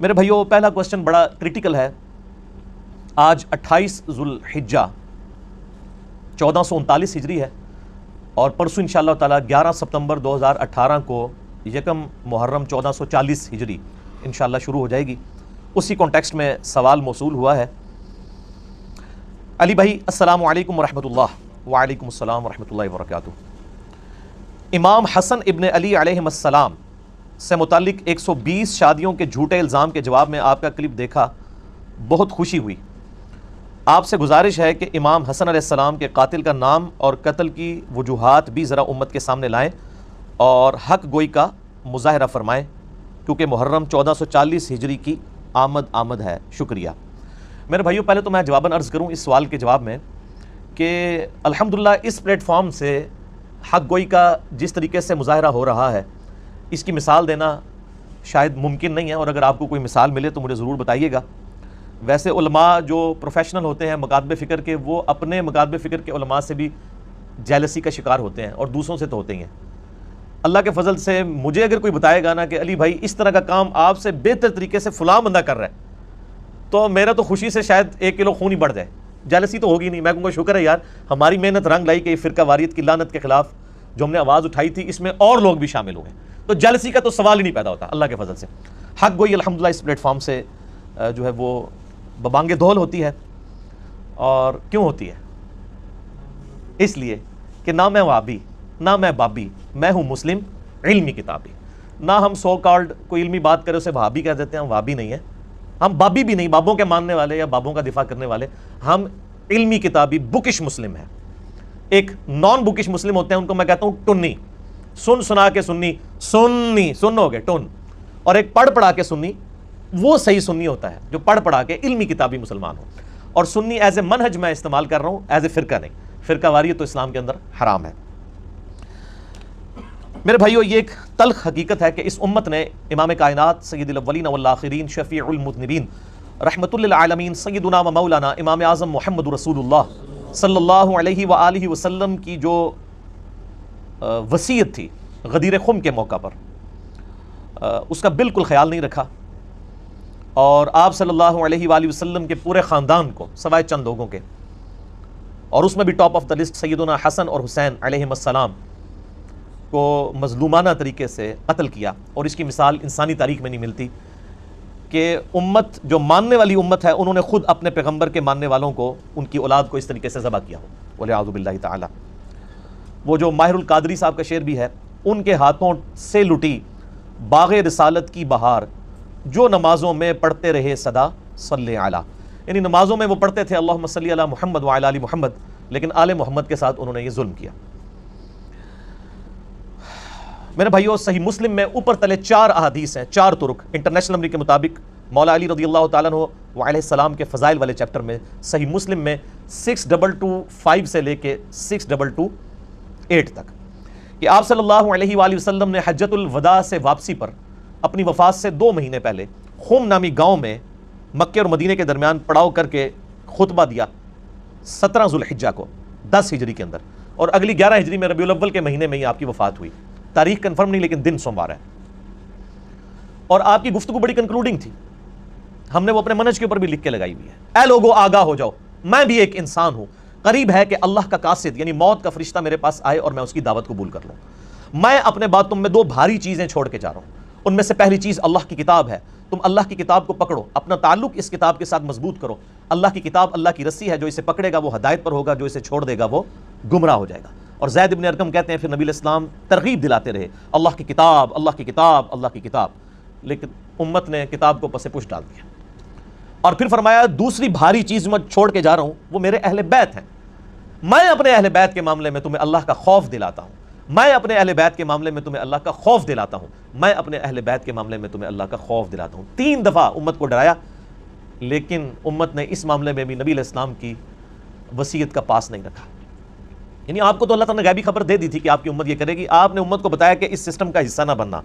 میرے بھائیو، پہلا کوسچن بڑا کریٹیکل ہے. آج 28 ذو الحجہ 1439 ہجری ہے، اور پرسوں انشاءاللہ تعالی 11 ستمبر 2018 کو یکم محرم 1440 ہجری انشاءاللہ شروع ہو جائے گی. اسی کانٹیکسٹ میں سوال موصول ہوا ہے. علی بھائی السلام علیکم ورحمۃ اللہ. وعلیکم السلام ورحمۃ اللہ وبرکاتہ. امام حسن ابن علی علیہ السلام سے متعلق 120 شادیوں کے جھوٹے الزام کے جواب میں آپ کا کلپ دیکھا، بہت خوشی ہوئی. آپ سے گزارش ہے کہ امام حسن علیہ السلام کے قاتل کا نام اور قتل کی وجوہات بھی ذرا امت کے سامنے لائیں اور حق گوئی کا مظاہرہ فرمائیں، کیونکہ محرم 1440 ہجری کی آمد ہے. شکریہ. میرے بھائیو، پہلے تو میں جواباً عرض کروں اس سوال کے جواب میں کہ الحمدللہ اس پلیٹ فارم سے حق گوئی کا جس طریقے سے مظاہرہ ہو رہا ہے، اس کی مثال دینا شاید ممکن نہیں ہے، اور اگر آپ کو کوئی مثال ملے تو مجھے ضرور بتائیے گا. ویسے علماء جو پروفیشنل ہوتے ہیں مکاتب فکر کے، وہ اپنے مکاتب فکر کے علماء سے بھی جیلسی کا شکار ہوتے ہیں، اور دوسروں سے تو ہوتے ہی ہیں. اللہ کے فضل سے مجھے اگر کوئی بتائے گا نا کہ علی بھائی اس طرح کا کام آپ سے بہتر طریقے سے فلاں بندہ کر رہا ہے، تو میرا تو خوشی سے شاید 1 کلو خون ہی بڑھ جائے. جیلسی تو ہوگی نہیں. میں کہوں گا شکر ہے یار، ہماری محنت رنگ لائی کہ یہ فرقہ واریت کی لعنت کے خلاف جو ہم نے آواز اٹھائی تھی، اس میں اور لوگ بھی شامل ہوئے، تو جیلسی کا تو سوال ہی نہیں پیدا ہوتا اللہ کے فضل سے. حق گوئی الحمدللہ اس پلیٹ فارم سے جو ہے وہ ببانگ دھول ہوتی ہے. اور کیوں ہوتی ہے؟ اس لیے کہ نہ میں وہابی، نہ میں بابی، میں ہوں مسلم علمی کتابی. نہ ہم سو کالڈ کوئی علمی بات کرے اسے وہابی کہہ دیتے ہیں. ہم وہابی نہیں ہیں، ہم بابی بھی نہیں، بابوں کے ماننے والے یا بابوں کا دفاع کرنے والے. ہم علمی کتابی بکش مسلم ہیں. ایک نان بکش مسلم ہوتے ہیں، ان کو میں کہتا ہوں ٹنی، سن سنا کے سنی، سنی سن ہو گئے ٹن. اور ایک پڑھ پڑھا کے سنی، وہ صحیح سنی ہوتا ہے جو پڑھ پڑھا کے علمی کتابی مسلمان ہو. اور سنی ایز اے منہج میں استعمال کر رہا ہوں، ایز اے فرقہ نہیں. فرقہ واریت تو اسلام کے اندر حرام ہے. میرے بھائیو، یہ ایک تلخ حقیقت ہے کہ اس امت نے امام کائنات سید الاولین والآخرین شفیع المذنبین رحمت للعالمین سیدنا و مولانا امام اعظم محمد رسول اللہ صلی اللہ علیہ وآلہ وسلم کی جو وصیت تھی غدیر خم کے موقع پر، اس کا بالکل خیال نہیں رکھا. اور آپ صلی اللہ علیہ وآلہ وسلم کے پورے خاندان کو سوائے چند لوگوں کے، اور اس میں بھی ٹاپ آف دا لسٹ سیدنا حسن اور حسین علیہ السلام کو مظلومانہ طریقے سے قتل کیا. اور اس کی مثال انسانی تاریخ میں نہیں ملتی کہ امت جو ماننے والی امت ہے، انہوں نے خود اپنے پیغمبر کے ماننے والوں کو، ان کی اولاد کو اس طریقے سے ذبح کیا ہو. وَلِعَاذُ بِاللَّهِ تعالی. وہ جو ماہر القادری صاحب کا شعر بھی ہے، ان کے ہاتھوں سے لٹی باغ رسالت کی بہار، جو نمازوں میں پڑھتے رہے صدا صلی علی. یعنی نمازوں میں وہ پڑھتے تھے اللہم صلی علی محمد وعلی آل محمد، لیکن آل محمد کے ساتھ انہوں نے یہ ظلم کیا. میرے بھائیو، صحیح مسلم میں اوپر تلے 4 احادیث ہیں، 4 طرق. انٹرنیشنل نمبر کے مطابق مولا علی رضی اللہ تعالیٰ عنہ وعلیہ السلام کے فضائل والے چیپٹر میں صحیح مسلم میں 6225 سے لے کے 6228 تک کہ آپ صلی اللہ علیہ وآلہ وسلم نے حجۃ الوداع سے واپسی پر اپنی وفات سے 2 مہینے پہلے خم نامی گاؤں میں مکے اور مدینے کے درمیان پڑاؤ کر کے خطبہ دیا 17 ذو الحجہ کو 10 ہجری کے اندر، اور اگلی 11 ہجری میں ربیع الاول کے مہینے میں ہی آپ کی وفات ہوئی. تاریخ کنفرم نہیں لیکن دن سوموار ہے. اور آپ کی گفتگو بڑی کنکلوڈنگ تھی، ہم نے وہ اپنے منہج کے اوپر بھی لکھ کے لگائی ہوئی ہے. اے لوگو آگاہ ہو جاؤ، میں بھی ایک انسان ہوں، قریب ہے کہ اللہ کا قاصد یعنی موت کا فرشتہ میرے پاس آئے اور میں اس کی دعوت قبول کر لوں. میں اپنے بعد تم میں 2 بھاری چیزیں چھوڑ کے جا رہا ہوں. ان میں سے پہلی چیز اللہ کی کتاب ہے. تم اللہ کی کتاب کو پکڑو، اپنا تعلق اس کتاب کے ساتھ مضبوط کرو. اللہ کی کتاب اللہ کی رسی ہے، جو اسے پکڑے گا وہ ہدایت پر ہوگا، جو اسے چھوڑ دے گا وہ گمراہ ہو جائے گا. اور زید ابن ارقم کہتے ہیں پھر نبی الاسلام ترغیب دلاتے رہے اللہ کی کتاب، اللہ کی کتاب، اللہ کی کتاب، لیکن امت نے کتاب کو پس پش ڈال دیا. اور پھر فرمایا دوسری بھاری چیز میں چھوڑ کے جا رہا ہوں، وہ میرے اہل بیت ہیں. میں اپنے اہل بیت کے معاملے میں تمہیں اللہ کا خوف دلاتا ہوں. میں اپنے اہل بیت کے معاملے میں تمہیں اللہ کا خوف دلاتا ہوں. میں اپنے اہل بیت کے معاملے میں تمہیں اللہ کا خوف دلاتا ہوں. 3 دفعہ امت کو ڈرایا، لیکن امت نے اس معاملے میں بھی نبی علیہ السلام کی وصیت کا پاس نہیں رکھا. یعنی آپ کو تو اللہ تعالیٰ نے غیبی خبر دے دی تھی کہ آپ کی امت یہ کرے گی. آپ نے امت کو بتایا کہ اس سسٹم کا حصہ نہ بننا.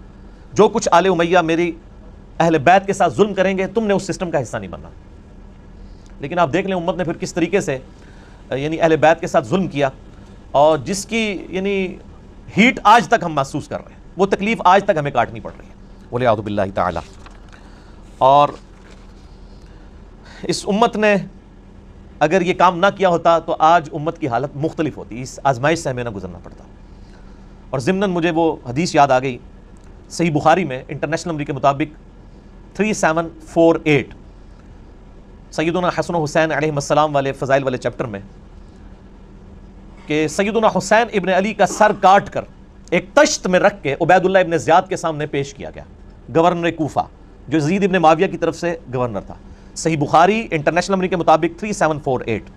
جو کچھ آل امیہ میری اہل بیت کے ساتھ ظلم کریں گے، تم نے اس سسٹم کا حصہ نہیں بننا. لیکن آپ دیکھ لیں امت نے پھر کس طریقے سے یعنی اہل بیت کے ساتھ ظلم کیا، اور جس کی یعنی ہیٹ آج تک ہم محسوس کر رہے ہیں، وہ تکلیف آج تک ہمیں کاٹنی پڑ رہی ہے. وَلِعَاذُ بِاللَّهِ تعالی. اور اس امت نے اگر یہ کام نہ کیا ہوتا تو آج امت کی حالت مختلف ہوتی، اس آزمائش سے ہمیں نہ گزرنا پڑتا۔ اور ضمناً مجھے وہ حدیث یاد آ گئی صحیح بخاری میں انٹرنیشنل نمبر کے مطابق 3748 سیدنا حسن و حسین علیہ السلام والے فضائل والے چیپٹر میں، کہ سیدنا حسین ابن علی کا سر کاٹ کر ایک تشت میں رکھ کے عبید اللہ ابن زیاد کے سامنے پیش کیا گیا، گورنر کوفہ جو یزید ابن معاویہ کی طرف سے گورنر تھا۔ صحیح بخاری انٹرنیشنل نمبر کے مطابق 3748،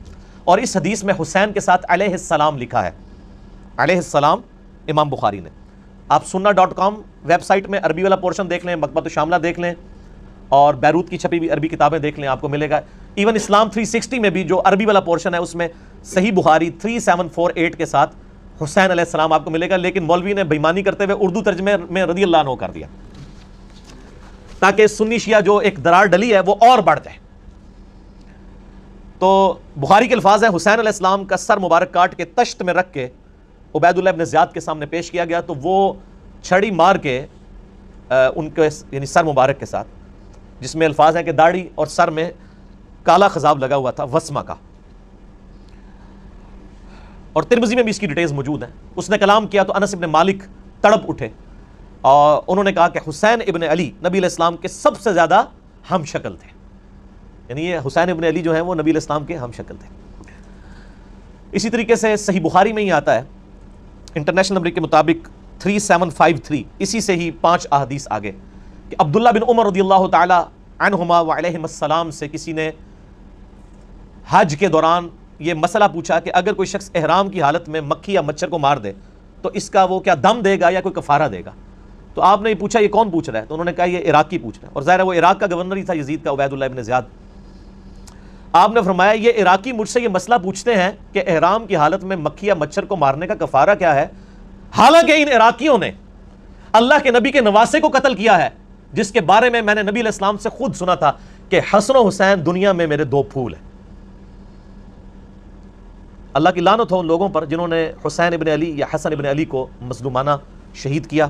اور اس حدیث میں حسین کے ساتھ علیہ السلام لکھا ہے، علیہ السلام امام بخاری نے۔ آپ sunna.com ویب سائٹ میں عربی والا پورشن دیکھ لیں، مکتبۃ الشاملہ دیکھ لیں، اور بیروت کی چھپی ہوئی عربی کتابیں دیکھ لیں، آپ کو ملے گا۔ ایون اسلام 360 میں بھی جو عربی والا پورشن ہے اس میں صحیح بخاری 3748 کے ساتھ حسین علیہ السلام آپ کو ملے گا، لیکن مولوی نے بےایمانی کرتے ہوئے اردو ترجمے میں رضی اللہ عنہ کر دیا تاکہ سنی شیعہ جو ایک درار ڈلی ہے وہ اور بڑھ جائے۔ تو بخاری کے الفاظ ہیں حسین علیہ السلام کا سر مبارک کاٹ کے تشت میں رکھ کے عبید اللہ ابن زیاد کے سامنے پیش کیا گیا، تو وہ چھڑی مار کے ان کے یعنی سر مبارک کے ساتھ، جس میں الفاظ ہیں کہ داڑھی اور سر میں کالا خضاب لگا ہوا تھا وسمہ کا، اور ترمذی میں بھی اس کی ڈیٹیلز موجود ہیں۔ اس نے کلام کیا تو انس ابن مالک تڑپ اٹھے اور انہوں نے کہا کہ حسین ابن علی نبی علیہ السلام کے سب سے زیادہ ہم شکل تھے، یعنی یہ حسین ابن علی جو ہیں وہ نبی علیہ السلام کے ہم شکل تھے۔ اسی طریقے سے صحیح بخاری میں ہی آتا ہے انٹرنیشنل نمبر کے مطابق 3753، اسی سے ہی 5 احادیث آگے، کہ عبداللہ بن عمر رضی اللہ تعالی عنہما وعلیہم السلام سے کسی نے حج کے دوران یہ مسئلہ پوچھا کہ اگر کوئی شخص احرام کی حالت میں مکھی یا مچھر کو مار دے تو اس کا وہ کیا دم دے گا یا کوئی کفارہ دے گا؟ تو آپ نے یہ پوچھا یہ کون پوچھ رہا ہے؟ تو انہوں نے کہا یہ عراقی پوچھ رہا ہے، اور ظاہر ہے وہ عراق کا گورنر ہی تھا یزید کا، عبید اللہ ابن زیاد۔ آپ نے فرمایا یہ عراقی مجھ سے یہ مسئلہ پوچھتے ہیں کہ احرام کی حالت میں مکھی یا مچھر کو مارنے کا کفارہ کیا ہے، حالانکہ ان عراقیوں نے اللہ کے نبی کے نواسے کو قتل کیا ہے، جس کے بارے میں نے نبی علیہ السلام سے خود سنا تھا کہ حسن و حسین دنیا میں میرے 2 پھول ہیں۔ اللہ کی لعنت ہو ان لوگوں پر جنہوں نے حسین ابن علی یا حسن ابن علی کو مظلومانہ شہید کیا،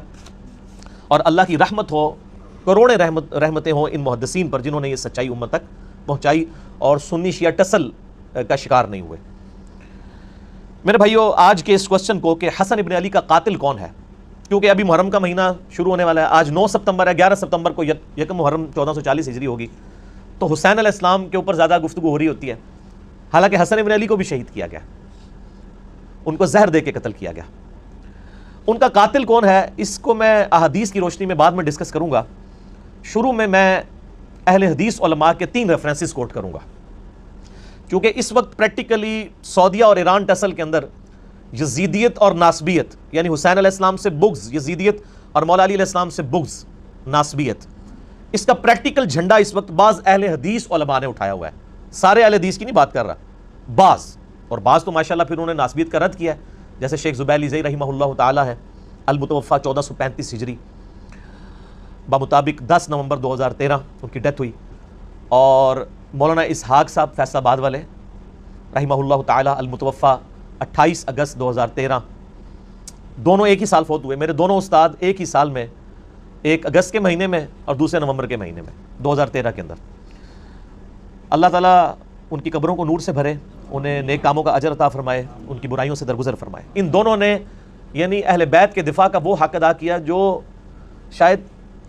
اور اللہ کی رحمت ہو، کروڑیں رحمتیں ہوں ان محدثین پر جنہوں نے یہ سچائی امت تک پہنچائی اور سنی شیعہ ٹسل کا شکار نہیں ہوئے۔ میرے بھائیو، آج کے اس کوسچن کو کہ حسن ابن علی کا قاتل کون ہے، کیونکہ ابھی محرم کا مہینہ شروع ہونے والا ہے، آج 9 ستمبر ہے، 11 ستمبر کو یکم محرم 1440 ہجری ہوگی، تو حسین علیہ السلام کے اوپر زیادہ گفتگو ہو رہی ہوتی ہے، حالانکہ حسن ابن علی کو بھی شہید کیا گیا، ان کو زہر دے کے قتل کیا گیا۔ ان کا قاتل کون ہے اس کو میں احادیث کی روشنی میں بعد میں ڈسکس کروں گا۔ شروع میں اہل حدیث علماء کے 3 ریفرنسز کوٹ کروں گا، کیونکہ اس وقت پریکٹیکلی سعودیہ اور ایران ٹسل کے اندر یزیدیت اور ناسبیت، یعنی حسین علیہ السلام سے بغض یزیدیت اور مولا علی علیہ السلام سے بغض ناسبیت، اس کا پریکٹیکل جھنڈا اس وقت بعض اہل حدیث علماء نے اٹھایا ہوا ہے۔ سارے اہل حدیث کی نہیں بات کر رہا، بعض تو ماشاءاللہ پھر انہوں نے ناسبیت کا رد کیا ہے، جیسے شیخ زبیر علی رحمہ اللہ تعالی ہے، المتوفا 1435 ہجری، بمطابق 10 نومبر 2013 ان کی ڈیتھ ہوئی، اور مولانا اسحاق صاحب فیصل آباد والے رحمہ اللہ تعالی المتوفا 28 اگست 2013، دونوں ایک ہی سال فوت ہوئے۔ میرے دونوں استاد ایک ہی سال میں، ایک اگست کے مہینے میں اور دوسرے نومبر کے مہینے میں 2013 کے اندر۔ اللہ تعالیٰ ان کی قبروں کو نور سے بھرے، انہیں نیک کاموں کا اجر عطا فرمائے، ان کی برائیوں سے درگزر فرمائے۔ ان دونوں نے یعنی اہل بیت کے دفاع کا وہ حق ادا کیا جو شاید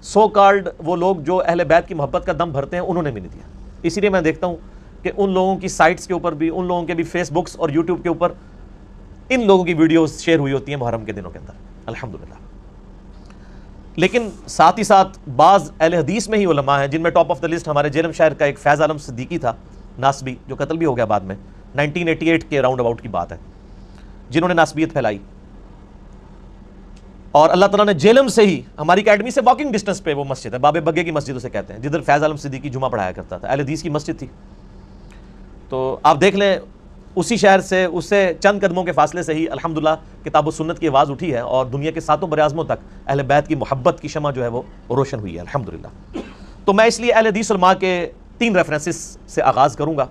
سو کالڈ وہ لوگ جو اہل بیت کی محبت کا دم بھرتے ہیں انہوں نے بھی نہیں دیا۔ اسی لیے میں دیکھتا ہوں کہ ان لوگوں کی سائٹس کے اوپر بھی، ان لوگوں کے بھی فیس بکس اور یوٹیوب کے اوپر ان لوگوں کی ویڈیوز شیئر ہوئی ہوتی ہیں محرم کے دنوں کے اندر، الحمدللہ۔ لیکن ساتھ ہی ساتھ بعض اہل حدیث میں ہی علماء ہیں جن میں ٹاپ آف دا لسٹ ہمارے جیلم شہر کا ایک فیض عالم صدیقی تھا، ناسبی، جو قتل بھی ہو گیا بعد میں، 1988 کے راؤنڈ اباؤٹ کی بات ہے، جنہوں نے ناسبیت پھیلائی۔ اور اللہ تعالیٰ نے جیلم سے ہی، ہماری اکیڈمی سے واکنگ ڈسٹنس پہ وہ مسجد ہے، باب بگے کی مسجد اسے کہتے ہیں، جدھر فیض عالم صدیقی جمعہ پڑھایا کرتا تھا، اہل حدیث کی مسجد تھی۔ تو آپ دیکھ لیں اسی شہر سے، اس سے چند قدموں کے فاصلے سے ہی الحمدللہ کتاب و سنت کی آواز اٹھی ہے، اور دنیا کے 7 براعظموں تک اہل بیت کی محبت کی شمع جو ہے وہ روشن ہوئی ہے الحمدللہ۔ تو میں اس لیے اہل حدیث علماء کے 3 ریفرنسز سے آغاز کروں گا۔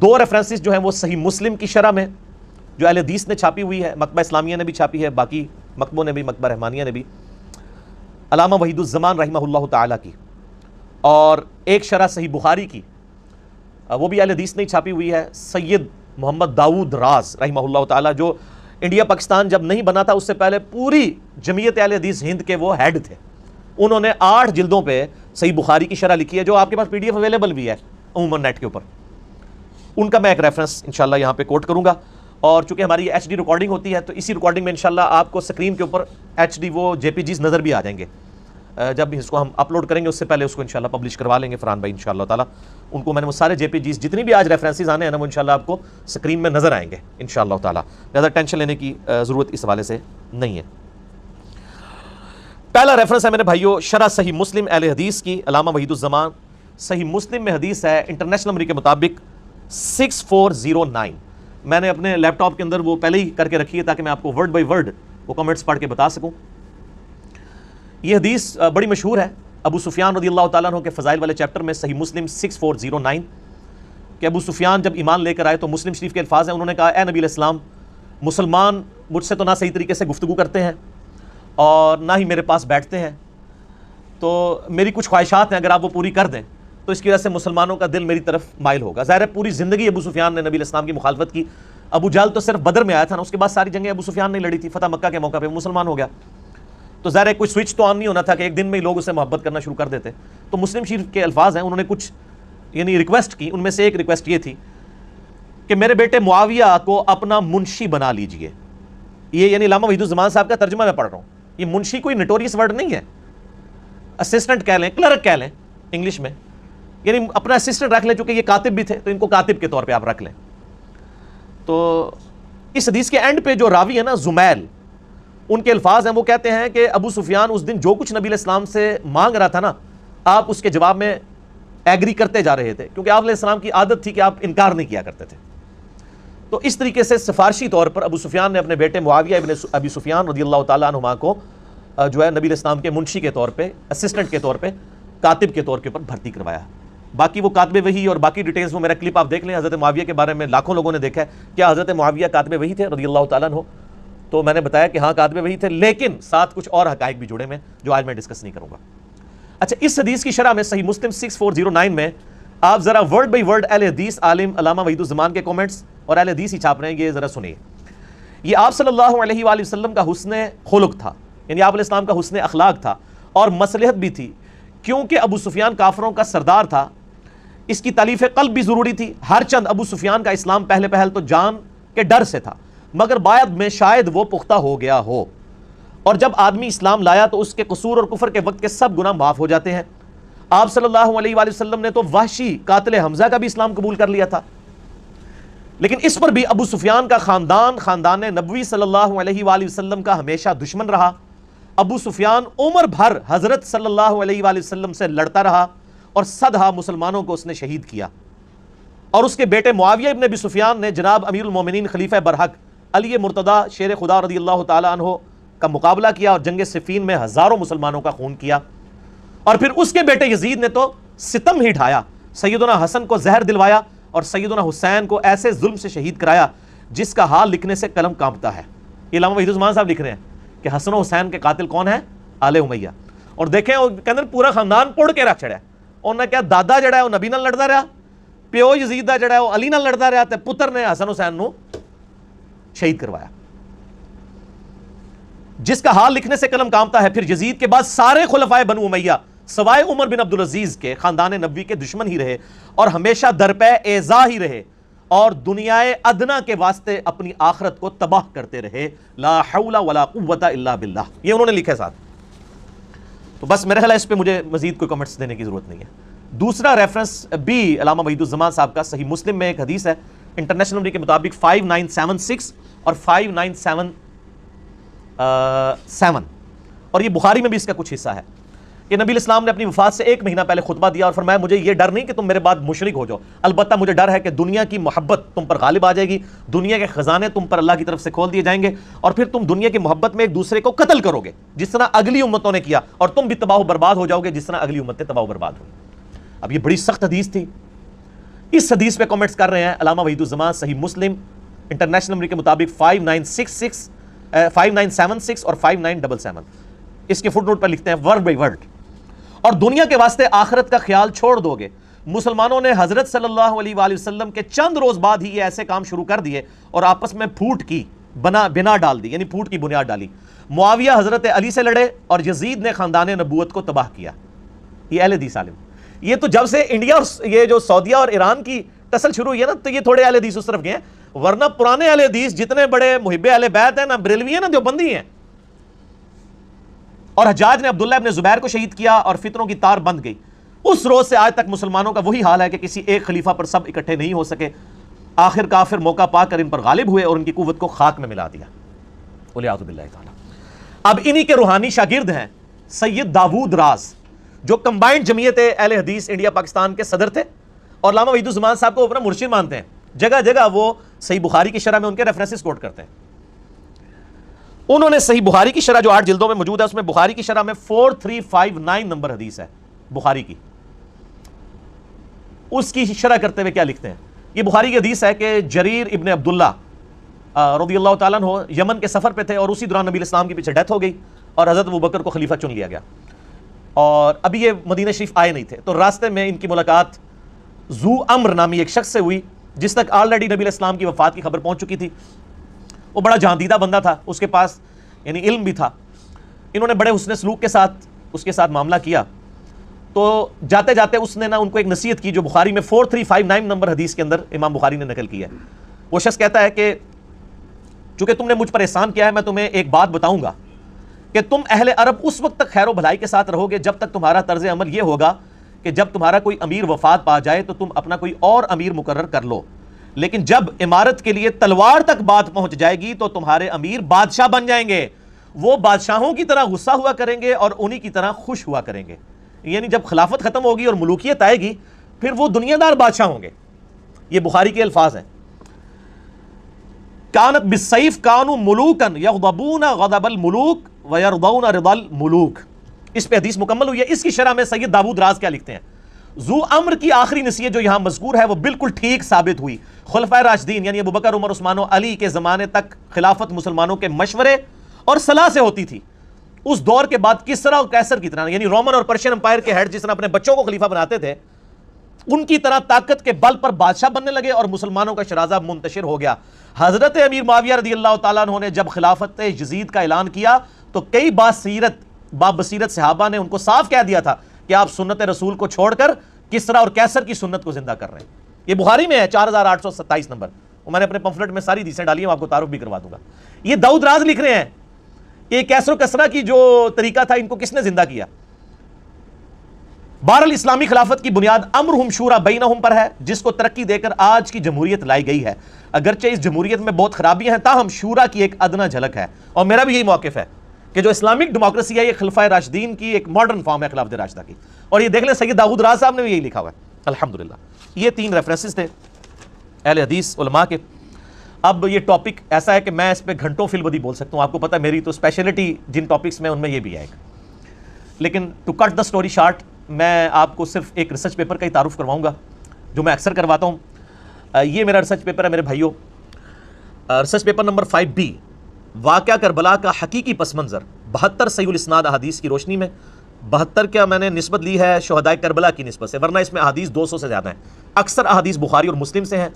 2 ریفرنسز جو ہیں وہ صحیح مسلم کی شرح میں جو اہل حدیث نے چھاپی ہوئی ہے، مکتبہ اسلامیہ نے بھی چھاپی ہے، باقی مکتبوں نے بھی، مکتبہ رحمانیہ نے بھی، علامہ وحید الزمان رحمہ اللہ تعالیٰ کی، اور ایک شرح صحیح بخاری کی، وہ بھی اہل حدیث نہیں چھاپی ہوئی ہے، سید محمد داؤد راز رحمہ اللہ تعالی، جو انڈیا پاکستان جب نہیں بنا تھا اس سے پہلے پوری جمعیت اہل حدیث ہند کے وہ ہیڈ تھے. انہوں نے 8 جلدوں پہ صحیح بخاری کی شرح لکھی ہے، جو آپ کے پاس PDF اویلیبل بھی ہے عموماً نیٹ کے اوپر. ان کا میں ایک ریفرنس انشاءاللہ یہاں پہ کوٹ کروں گا. اور چونکہ ہماری HD ریکارڈنگ ہوتی ہے تو اسی ریکارڈنگ میں انشاءاللہ آپ کو سکرین کے اوپر HD وہ JPGs نظر بھی آ جائیں گے. جب اس کو ہم اپلوڈ کریں گے اس سے پہلے اس کو انشاءاللہ پبلش کروا لیں گے فرحان بھائی انشاءاللہ تعالی. ان کو میں نے وہ سارے JPGs جتنی بھی آج ریفرنسز آنے ہیں نا وہ انشاءاللہ آپ کو سکرین میں نظر آئیں گے انشاءاللہ تعالی. زیادہ ٹینشن لینے کی ضرورت اس حوالے سے نہیں ہے. پہلا ریفرنس ہے میرے بھائیو شرح صحیح مسلم اہل حدیث کی، علامہ وحید الزمان. صحیح مسلم میں حدیث ہے انٹرنیشنل نمبر کے مطابق 6409. میں نے اپنے لیپ ٹاپ کے اندر وہ پہلے ہی کر کے رکھی ہے تاکہ میں آپ کو ورڈ بائی ورڈ وہ کمنٹس پڑھ کے بتا سکوں. یہ حدیث بڑی مشہور ہے ابو سفیان رضی اللہ تعالیٰ عنہ کے فضائل والے چیپٹر میں، صحیح مسلم 6409، کہ ابو سفیان جب ایمان لے کر آئے تو مسلم شریف کے الفاظ ہیں، انہوں نے کہا اے نبی علیہ السلام، مسلمان مجھ سے تو نہ صحیح طریقے سے گفتگو کرتے ہیں اور نہ ہی میرے پاس بیٹھتے ہیں، تو میری کچھ خواہشات ہیں، اگر آپ وہ پوری کر دیں تو اس کی وجہ سے مسلمانوں کا دل میری طرف مائل ہوگا. ظاہر ہے پوری زندگی ابو سفیان نے نبی علیہ السلام کی مخالفت کی. ابو جہل تو صرف بدر میں آیا تھا نا، اس کے بعد ساری جنگیں ابو سفیان نے لڑی تھی. فتح مکہ کے موقع پہ وہ مسلمان ہو گیا، تو ظاہر ہے کوئی سوئچ تو آن نہیں ہونا تھا کہ ایک دن میں ہی لوگ اسے محبت کرنا شروع کر دیتے. تو مسلم شریف کے الفاظ ہیں، انہوں نے کچھ یعنی ریکویسٹ کی. ان میں سے ایک ریکویسٹ یہ تھی کہ میرے بیٹے معاویہ کو اپنا منشی بنا لیجئے. یہ یعنی علامہ وحید الزمان صاحب کا ترجمہ میں پڑھ رہا ہوں. یہ منشی کوئی نٹوریس ورڈ نہیں ہے، اسسٹنٹ کہہ لیں، کلرک کہہ لیں انگلش میں، یعنی اپنا اسسٹنٹ رکھ لیں. چونکہ یہ کاتب بھی تھے تو ان کو کاتب کے طور پہ آپ رکھ لیں. تو اس حدیث کے اینڈ پہ جو راوی ہے نا زمیل، ان کے الفاظ ہیں، وہ کہتے ہیں کہ ابو سفیان اس دن جو کچھ نبی علیہ السلام سے مانگ رہا تھا نا، آپ اس کے جواب میں ایگری کرتے جا رہے تھے، کیونکہ آپ علیہ السلام کی عادت تھی کہ آپ انکار نہیں کیا کرتے تھے. تو اس طریقے سے سفارشی طور پر ابو سفیان نے اپنے بیٹے معاویہ ابن ابی سفیان رضی اللہ تعالیٰ عنہما کو جو ہے نبی علیہ السلام کے منشی کے طور پہ، اسسٹنٹ کے طور پہ، کاتب کے طور کے اوپر بھرتی کروایا. باقی وہ کاتب وحی اور باقی ڈیٹیلز وہ میرا کلپ آپ دیکھ لیں. حضرت معاویہ کے بارے میں لاکھوں لوگوں نے دیکھا ہے. کیا حضرت معاویہ کاتب وحی تھے رضی اللہ تعالیٰ عنہ؟ تو میں نے بتایا کہ ہاں کاتب وحی تھے، لیکن ساتھ کچھ اور حقائق بھی جڑے میں جو آج میں ڈسکس نہیں کروں گا. اچھا، اس حدیث کی شرح میں صحیح مسلم 6409 میں آپ ذرا ورڈ بائی ورڈ اہل حدیث عالم علامہ وحید الزمان کے کومنٹس، اور اہل حدیث ہی چھاپ رہے ہیں، یہ ذرا سنیے. یہ آپ صلی اللہ علیہ وآلہ وسلم کا حسن خلق تھا، یعنی آپ علیہ السلام کا حسن اخلاق تھا، اور مصلحت بھی تھی، کیونکہ ابو سفیان کافروں کا سردار تھا. اس کی تالیف قلب بھی ضروری تھی. ہر چند ابو سفیان کا اسلام پہلے پہل تو جان کے ڈر سے تھا، مگر بعد میں شاید وہ پختہ ہو گیا ہو، اور جب آدمی اسلام لایا تو اس کے قصور اور کفر کے وقت کے سب گناہ معاف ہو جاتے ہیں. آپ صلی اللہ علیہ وآلہ وسلم نے تو وحشی قاتل حمزہ کا بھی اسلام قبول کر لیا تھا، لیکن اس پر بھی ابو سفیان کا خاندان نبوی صلی اللہ علیہ وآلہ وسلم کا ہمیشہ دشمن رہا. ابو سفیان عمر بھر حضرت صلی اللہ علیہ وآلہ وسلم سے لڑتا رہا، اور صدہا مسلمانوں کو اس نے شہید کیا. اور اس کے بیٹے معاویہ ابن ابی سفیان نے جناب امیر المومنین خلیفہ برحق علی مرتضیٰ شیر خدا رضی اللہ تعالیٰ عنہ کا مقابلہ کیا، اور جنگ صفین میں ہزاروں مسلمانوں کا خون کیا. اور پھر اس کے بیٹے یزید نے تو ستم ہی ڈھایا، سیدنا حسن کو زہر دلوایا اور سیدنا حسین کو ایسے ظلم سے شہید کرایا جس کا حال لکھنے سے قلم کانپتا ہے. یہ علامہ وحید الزمان صاحب لکھ رہے ہیں کہ حسن و حسین کے قاتل کون ہیں؟ آل امیہ. اور دیکھیں وہ کہندے پورا خاندان پڑ کے رکھ چھڑیا. انہوں نے کیا دادا جڑا ہے وہ نبی نال لڑتا رہا، پیو یزید دا جڑا ہے وہ علی نال لڑتا رہا، تے پتر نے حسن حسین نو شہید کروایا، جس کا حال لکھنے سے قلم کانپتا ہے. پھر یزید کے بعد سارے خلفائے بنو امیہ سوائے عمر بن عبدالعزیز کے خاندان نبوی کے دشمن ہی رہے، اور ہمیشہ درپے ایذا ہی رہے، اور دنیائے ادنا کے واسطے اپنی آخرت کو تباہ کرتے رہے. لا حول ولا قوت الا باللہ، یہ انہوں نے لکھا ساتھ. تو بس میرا خیال ہے اس پہ مجھے مزید کوئی کمنٹس دینے کی ضرورت نہیں ہے. دوسرا ریفرنس بھی علامہ وحید الزمان صاحب کا صحیح مسلم میں ایک حدیث ہے انٹرنیشنل نمبر کے مطابق 5976 اور 5977، اور یہ بخاری میں بھی اس کا کچھ حصہ ہے کہ نبی الاسلام نے اپنی وفات سے 1 مہینہ پہلے خطبہ دیا اور فرمایا مجھے یہ ڈر نہیں کہ تم میرے بعد مشرک ہو جاؤ، البتہ مجھے ڈر ہے کہ دنیا کی محبت تم پر غالب آ جائے گی، دنیا کے خزانے تم پر اللہ کی طرف سے کھول دیے جائیں گے، اور پھر تم دنیا کی محبت میں ایک دوسرے کو قتل کرو گے جس طرح اگلی امتوں نے کیا، اور تم بھی تباہ و برباد ہو جاؤ گے جس طرح اگلی امتیں تباہ و برباد ہوئی. اب یہ بڑی سخت حدیث تھی. اس حدیث پہ کمنٹس کر رہے ہیں علامہ وحید الزمان صحیح مسلم انٹرنیشنل نمبر کے مطابق 5976 اور 5977. اس کے فٹ نوٹ پر لکھتے ہیں ورڈ بائی ورڈ. اور دنیا کے واسطے آخرت کا خیال چھوڑ دو گے. مسلمانوں نے حضرت صلی اللہ علیہ وآلہ وسلم کے چند روز بعد ہی یہ ایسے کام شروع کر دیے اور آپس میں پھوٹ کی بنا ڈال دی, یعنی پھوٹ کی بنیاد ڈالی. معاویہ حضرت علی سے لڑے اور یزید نے خاندان نبوت کو تباہ کیا. یہ اہل حدیث عالم. یہ تو جب سے انڈیا اور یہ جو سعودیہ اور ایران کی ٹسل شروع ہوئی ہے نا, تو یہ تھوڑے اہل حدیث اس طرف گئے ہیں, ورنہ پرانے اہل حدیث جتنے بڑے محب اہل بیت ہیں نا, بریلوی ہیں نا, دیوبندی ہیں. اور حجاج نے عبداللہ ابن زبیر کو شہید کیا اور فتنوں کی تار بند گئی. اس روز سے آج تک مسلمانوں کا وہی حال ہے کہ کسی ایک خلیفہ پر سب اکٹھے نہیں ہو سکے. آخر کافر موقع پا کر ان پر غالب ہوئے اور ان کی قوت کو خاک میں ملا دیا. ولیعوذ باللہ تعالی. اب انہی کے روحانی شاگرد ہیں سید داود راز, جو کمبائنڈ جمعیت اہل حدیث انڈیا پاکستان کے صدر تھے اور علامہ وحید الزمان صاحب کو اپنا مرشد مانتے ہیں. جگہ جگہ وہ صحیح بخاری کی شرح میں ان کے ریفرنسز کوٹ کرتے ہیں. انہوں نے صحیح بخاری کی شرح جو 8 جلدوں میں موجود ہے, اس میں بخاری کی شرح میں 4359 نمبر حدیث ہے بخاری کی. اس کی شرح کرتے ہوئے کیا لکھتے ہیں؟ یہ بخاری کی حدیث ہے کہ جریر ابن عبداللہ رضی اللہ تعالیٰ عنہ یمن کے سفر پہ تھے اور اسی دوران نبی اسلام کے پیچھے ڈیتھ ہو گئی اور حضرت ابوبکر کو خلیفہ چن لیا گیا. اور ابھی یہ مدینہ شریف آئے نہیں تھے, تو راستے میں ان کی ملاقات ذو امر نامی ایک شخص سے ہوئی جس تک آلریڈی نبی اسلام کی وفات کی خبر پہنچ چکی تھی. وہ بڑا جہاندیدہ بندہ تھا, اس کے پاس یعنی علم بھی تھا. انہوں نے بڑے حسن سلوک کے ساتھ اس کے ساتھ معاملہ کیا. تو جاتے جاتے اس نے نا ان کو ایک نصیحت کی جو بخاری میں 4359 نمبر حدیث کے اندر امام بخاری نے نقل کی ہے. وہ شخص کہتا ہے کہ چونکہ تم نے مجھ پر احسان کیا ہے, میں تمہیں ایک بات بتاؤں گا کہ تم اہل عرب اس وقت تک خیر و بھلائی کے ساتھ رہو گے جب تک تمہارا طرز عمل یہ ہوگا کہ جب تمہارا کوئی امیر وفات پا جائے تو تم اپنا کوئی اور امیر مقرر کر لو, لیکن جب عمارت کے لیے تلوار تک بات پہنچ جائے گی تو تمہارے امیر بادشاہ بن جائیں گے. وہ بادشاہوں کی طرح غصہ ہوا کریں گے اور انہی کی طرح خوش ہوا کریں گے. یعنی جب خلافت ختم ہوگی اور ملوکیت آئے گی پھر وہ دنیا دار بادشاہ ہوں گے. یہ بخاری کے الفاظ ہیں. کانت بالسیف کانوا ملوکا یغضبون غضب الملوک ویرضون رضا الملوک. اس پہ حدیث مکمل ہوئی ہے. اس کی شرح میں سید داود راز کیا لکھتے ہیں؟ ذو امر کی آخری نصیحت جو یہاں مذکور ہے وہ بالکل ٹھیک ثابت ہوئی. خلفائے راشدین یعنی ابوبکر, عمر, عثمان و علی کے زمانے تک خلافت مسلمانوں کے مشورے اور صلاح سے ہوتی تھی. اس دور کے بعد کسرا اور قیصر کی طرح یعنی رومن اور پرشین امپائر کے ہیڈ جس طرح اپنے بچوں کو خلیفہ بناتے تھے, ان کی طرح طاقت کے بل پر بادشاہ بننے لگے اور مسلمانوں کا شرازہ منتشر ہو گیا. حضرت امیر معاویہ رضی اللہ تعالیٰ عنہ نے جب خلافت یزید کا اعلان کیا تو کئی بابصیرت صحابہ نے ان کو صاف کہہ دیا تھا کہ آپ سنت رسول کو چھوڑ کر کسرا اور قیصر کی سنت کو زندہ کر رہے ہیں. یہ بخاری میں ہے 4827 نمبر. میں نے اپنے پمفلٹ میں ساری حدیثیں ڈالی ہیں, آپ کو تعارف بھی کروا دوں گا. یہ داؤد راز لکھ رہے ہیں کہ قیصر و کسرا کی جو طریقہ تھا ان کو کس نے زندہ کیا. بہرحال اسلامی خلافت کی بنیاد امرہم شورا بینہم پر ہے, جس کو ترقی دے کر آج کی جمہوریت لائی گئی ہے. اگرچہ اس جمہوریت میں بہت خرابیاں ہیں, تاہم شورا کی ایک ادنا جھلک ہے. اور میرا بھی یہی موقف ہے کہ جو اسلامک ڈیموکریسی ہے یہ خلفائے راشدین کی ایک ماڈرن فارم ہے خلافت راشدہ کی. اور یہ دیکھ لیں سید داؤد راز صاحب نے بھی یہی لکھا ہوا ہے الحمدللہ. یہ 3 ریفرنسز تھے اہل حدیث علماء کے. اب یہ ٹاپک ایسا ہے کہ میں اس پہ گھنٹوں فی البدی بول سکتا ہوں. آپ کو پتہ ہے میری تو اسپیشلٹی جن ٹاپکس میں ان میں یہ بھی ہے ایک. لیکن to cut the story short, میں آپ کو صرف ایک ریسرچ پیپر کا ہی تعارف کرواؤں گا جو میں اکثر کرواتا ہوں. یہ میرا ریسرچ پیپر ہے میرے بھائیوں, ریسرچ پیپر نمبر 5B, واقعہ کربلا کا حقیقی پس منظر 72 صحیح الاسناد احادیث کی روشنی میں. 72 کیا میں نے نسبت لی ہے شہدائے کربلا کی نسبت سے, ورنہ اس میں احادیث 200 سے زیادہ ہیں. اکثر احادیث بخاری اور مسلم سے ہیں.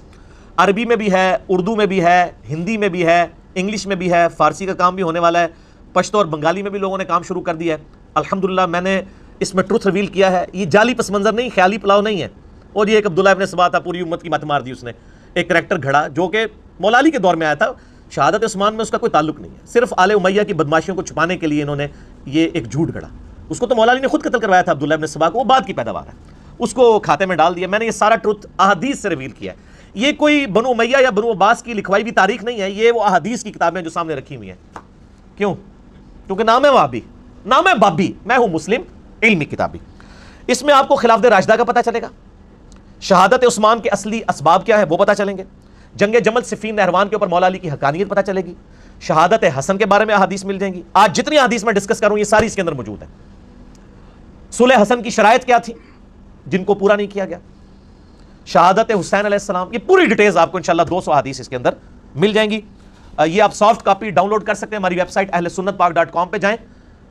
عربی میں بھی ہے, اردو میں بھی ہے, ہندی میں بھی ہے, انگلش میں بھی ہے, فارسی کا کام بھی ہونے والا ہے, پشتو اور بنگالی میں بھی لوگوں نے کام شروع کر دیا ہے الحمدللہ. میں نے اس میں ٹروتھ ریویل کیا ہے. یہ جعلی پس منظر نہیں, خیالی پلاؤ نہیں ہے. اور یہ ایک عبداللہ ابن سبا تھا, پوری امت کی مت مار دی اس نے. ایک کریکٹر گھڑا جو کہ مولا علی کے دور میں آیا تھا. شہادت عثمان میں اس کا کوئی تعلق نہیں ہے, صرف آل امیہ کی بدماشیوں کو چھپانے کے لیے انہوں نے یہ ایک جھوٹ گھڑا. اس کو تو مولا علی نے خود قتل کروایا تھا عبداللہ ابن سبا کو, وہ بعد کی پیداوار ہے, اس کو کھاتے میں ڈال دیا. میں نے یہ سارا ٹروتھ احادیث سے ریویل کیا ہے. یہ کوئی بنو امیہ یا بنو عباس کی لکھوائی بھی تاریخ نہیں ہے, یہ وہ احادیث کی کتابیں جو سامنے رکھی ہوئی ہیں. کیوں؟ کیونکہ نام ہے وہابی, نام ہے بابی, میں ہوں مسلم علمی کتابی. اس میں آپ کو خلافت راشدہ کا پتہ چلے گا, شہادت عثمان کے اصلی اسباب کیا ہے وہ پتہ چلیں گے, جنگ جمل صفین نہروان کے اوپر مولا علی کی حقانیت پتہ چلے گی, شہادت حسن کے بارے میں احادیث مل جائیں گی. آج جتنی احادیث میں ڈسکس کروں یہ ساری اس کے اندر موجود ہے. صلح حسن کی شرائط کیا تھی جن کو پورا نہیں کیا گیا, شہادت حسین علیہ السلام, یہ پوری ڈیٹیلز آپ کو انشاءاللہ 200 احادیث اس کے اندر مل جائیں گی. یہ آپ سافٹ کاپی ڈاؤن لوڈ کر سکتے ہیں ہماری ویب سائٹ اہلسنتپاک.com پہ جائیں,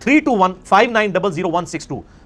321 5900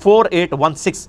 4816।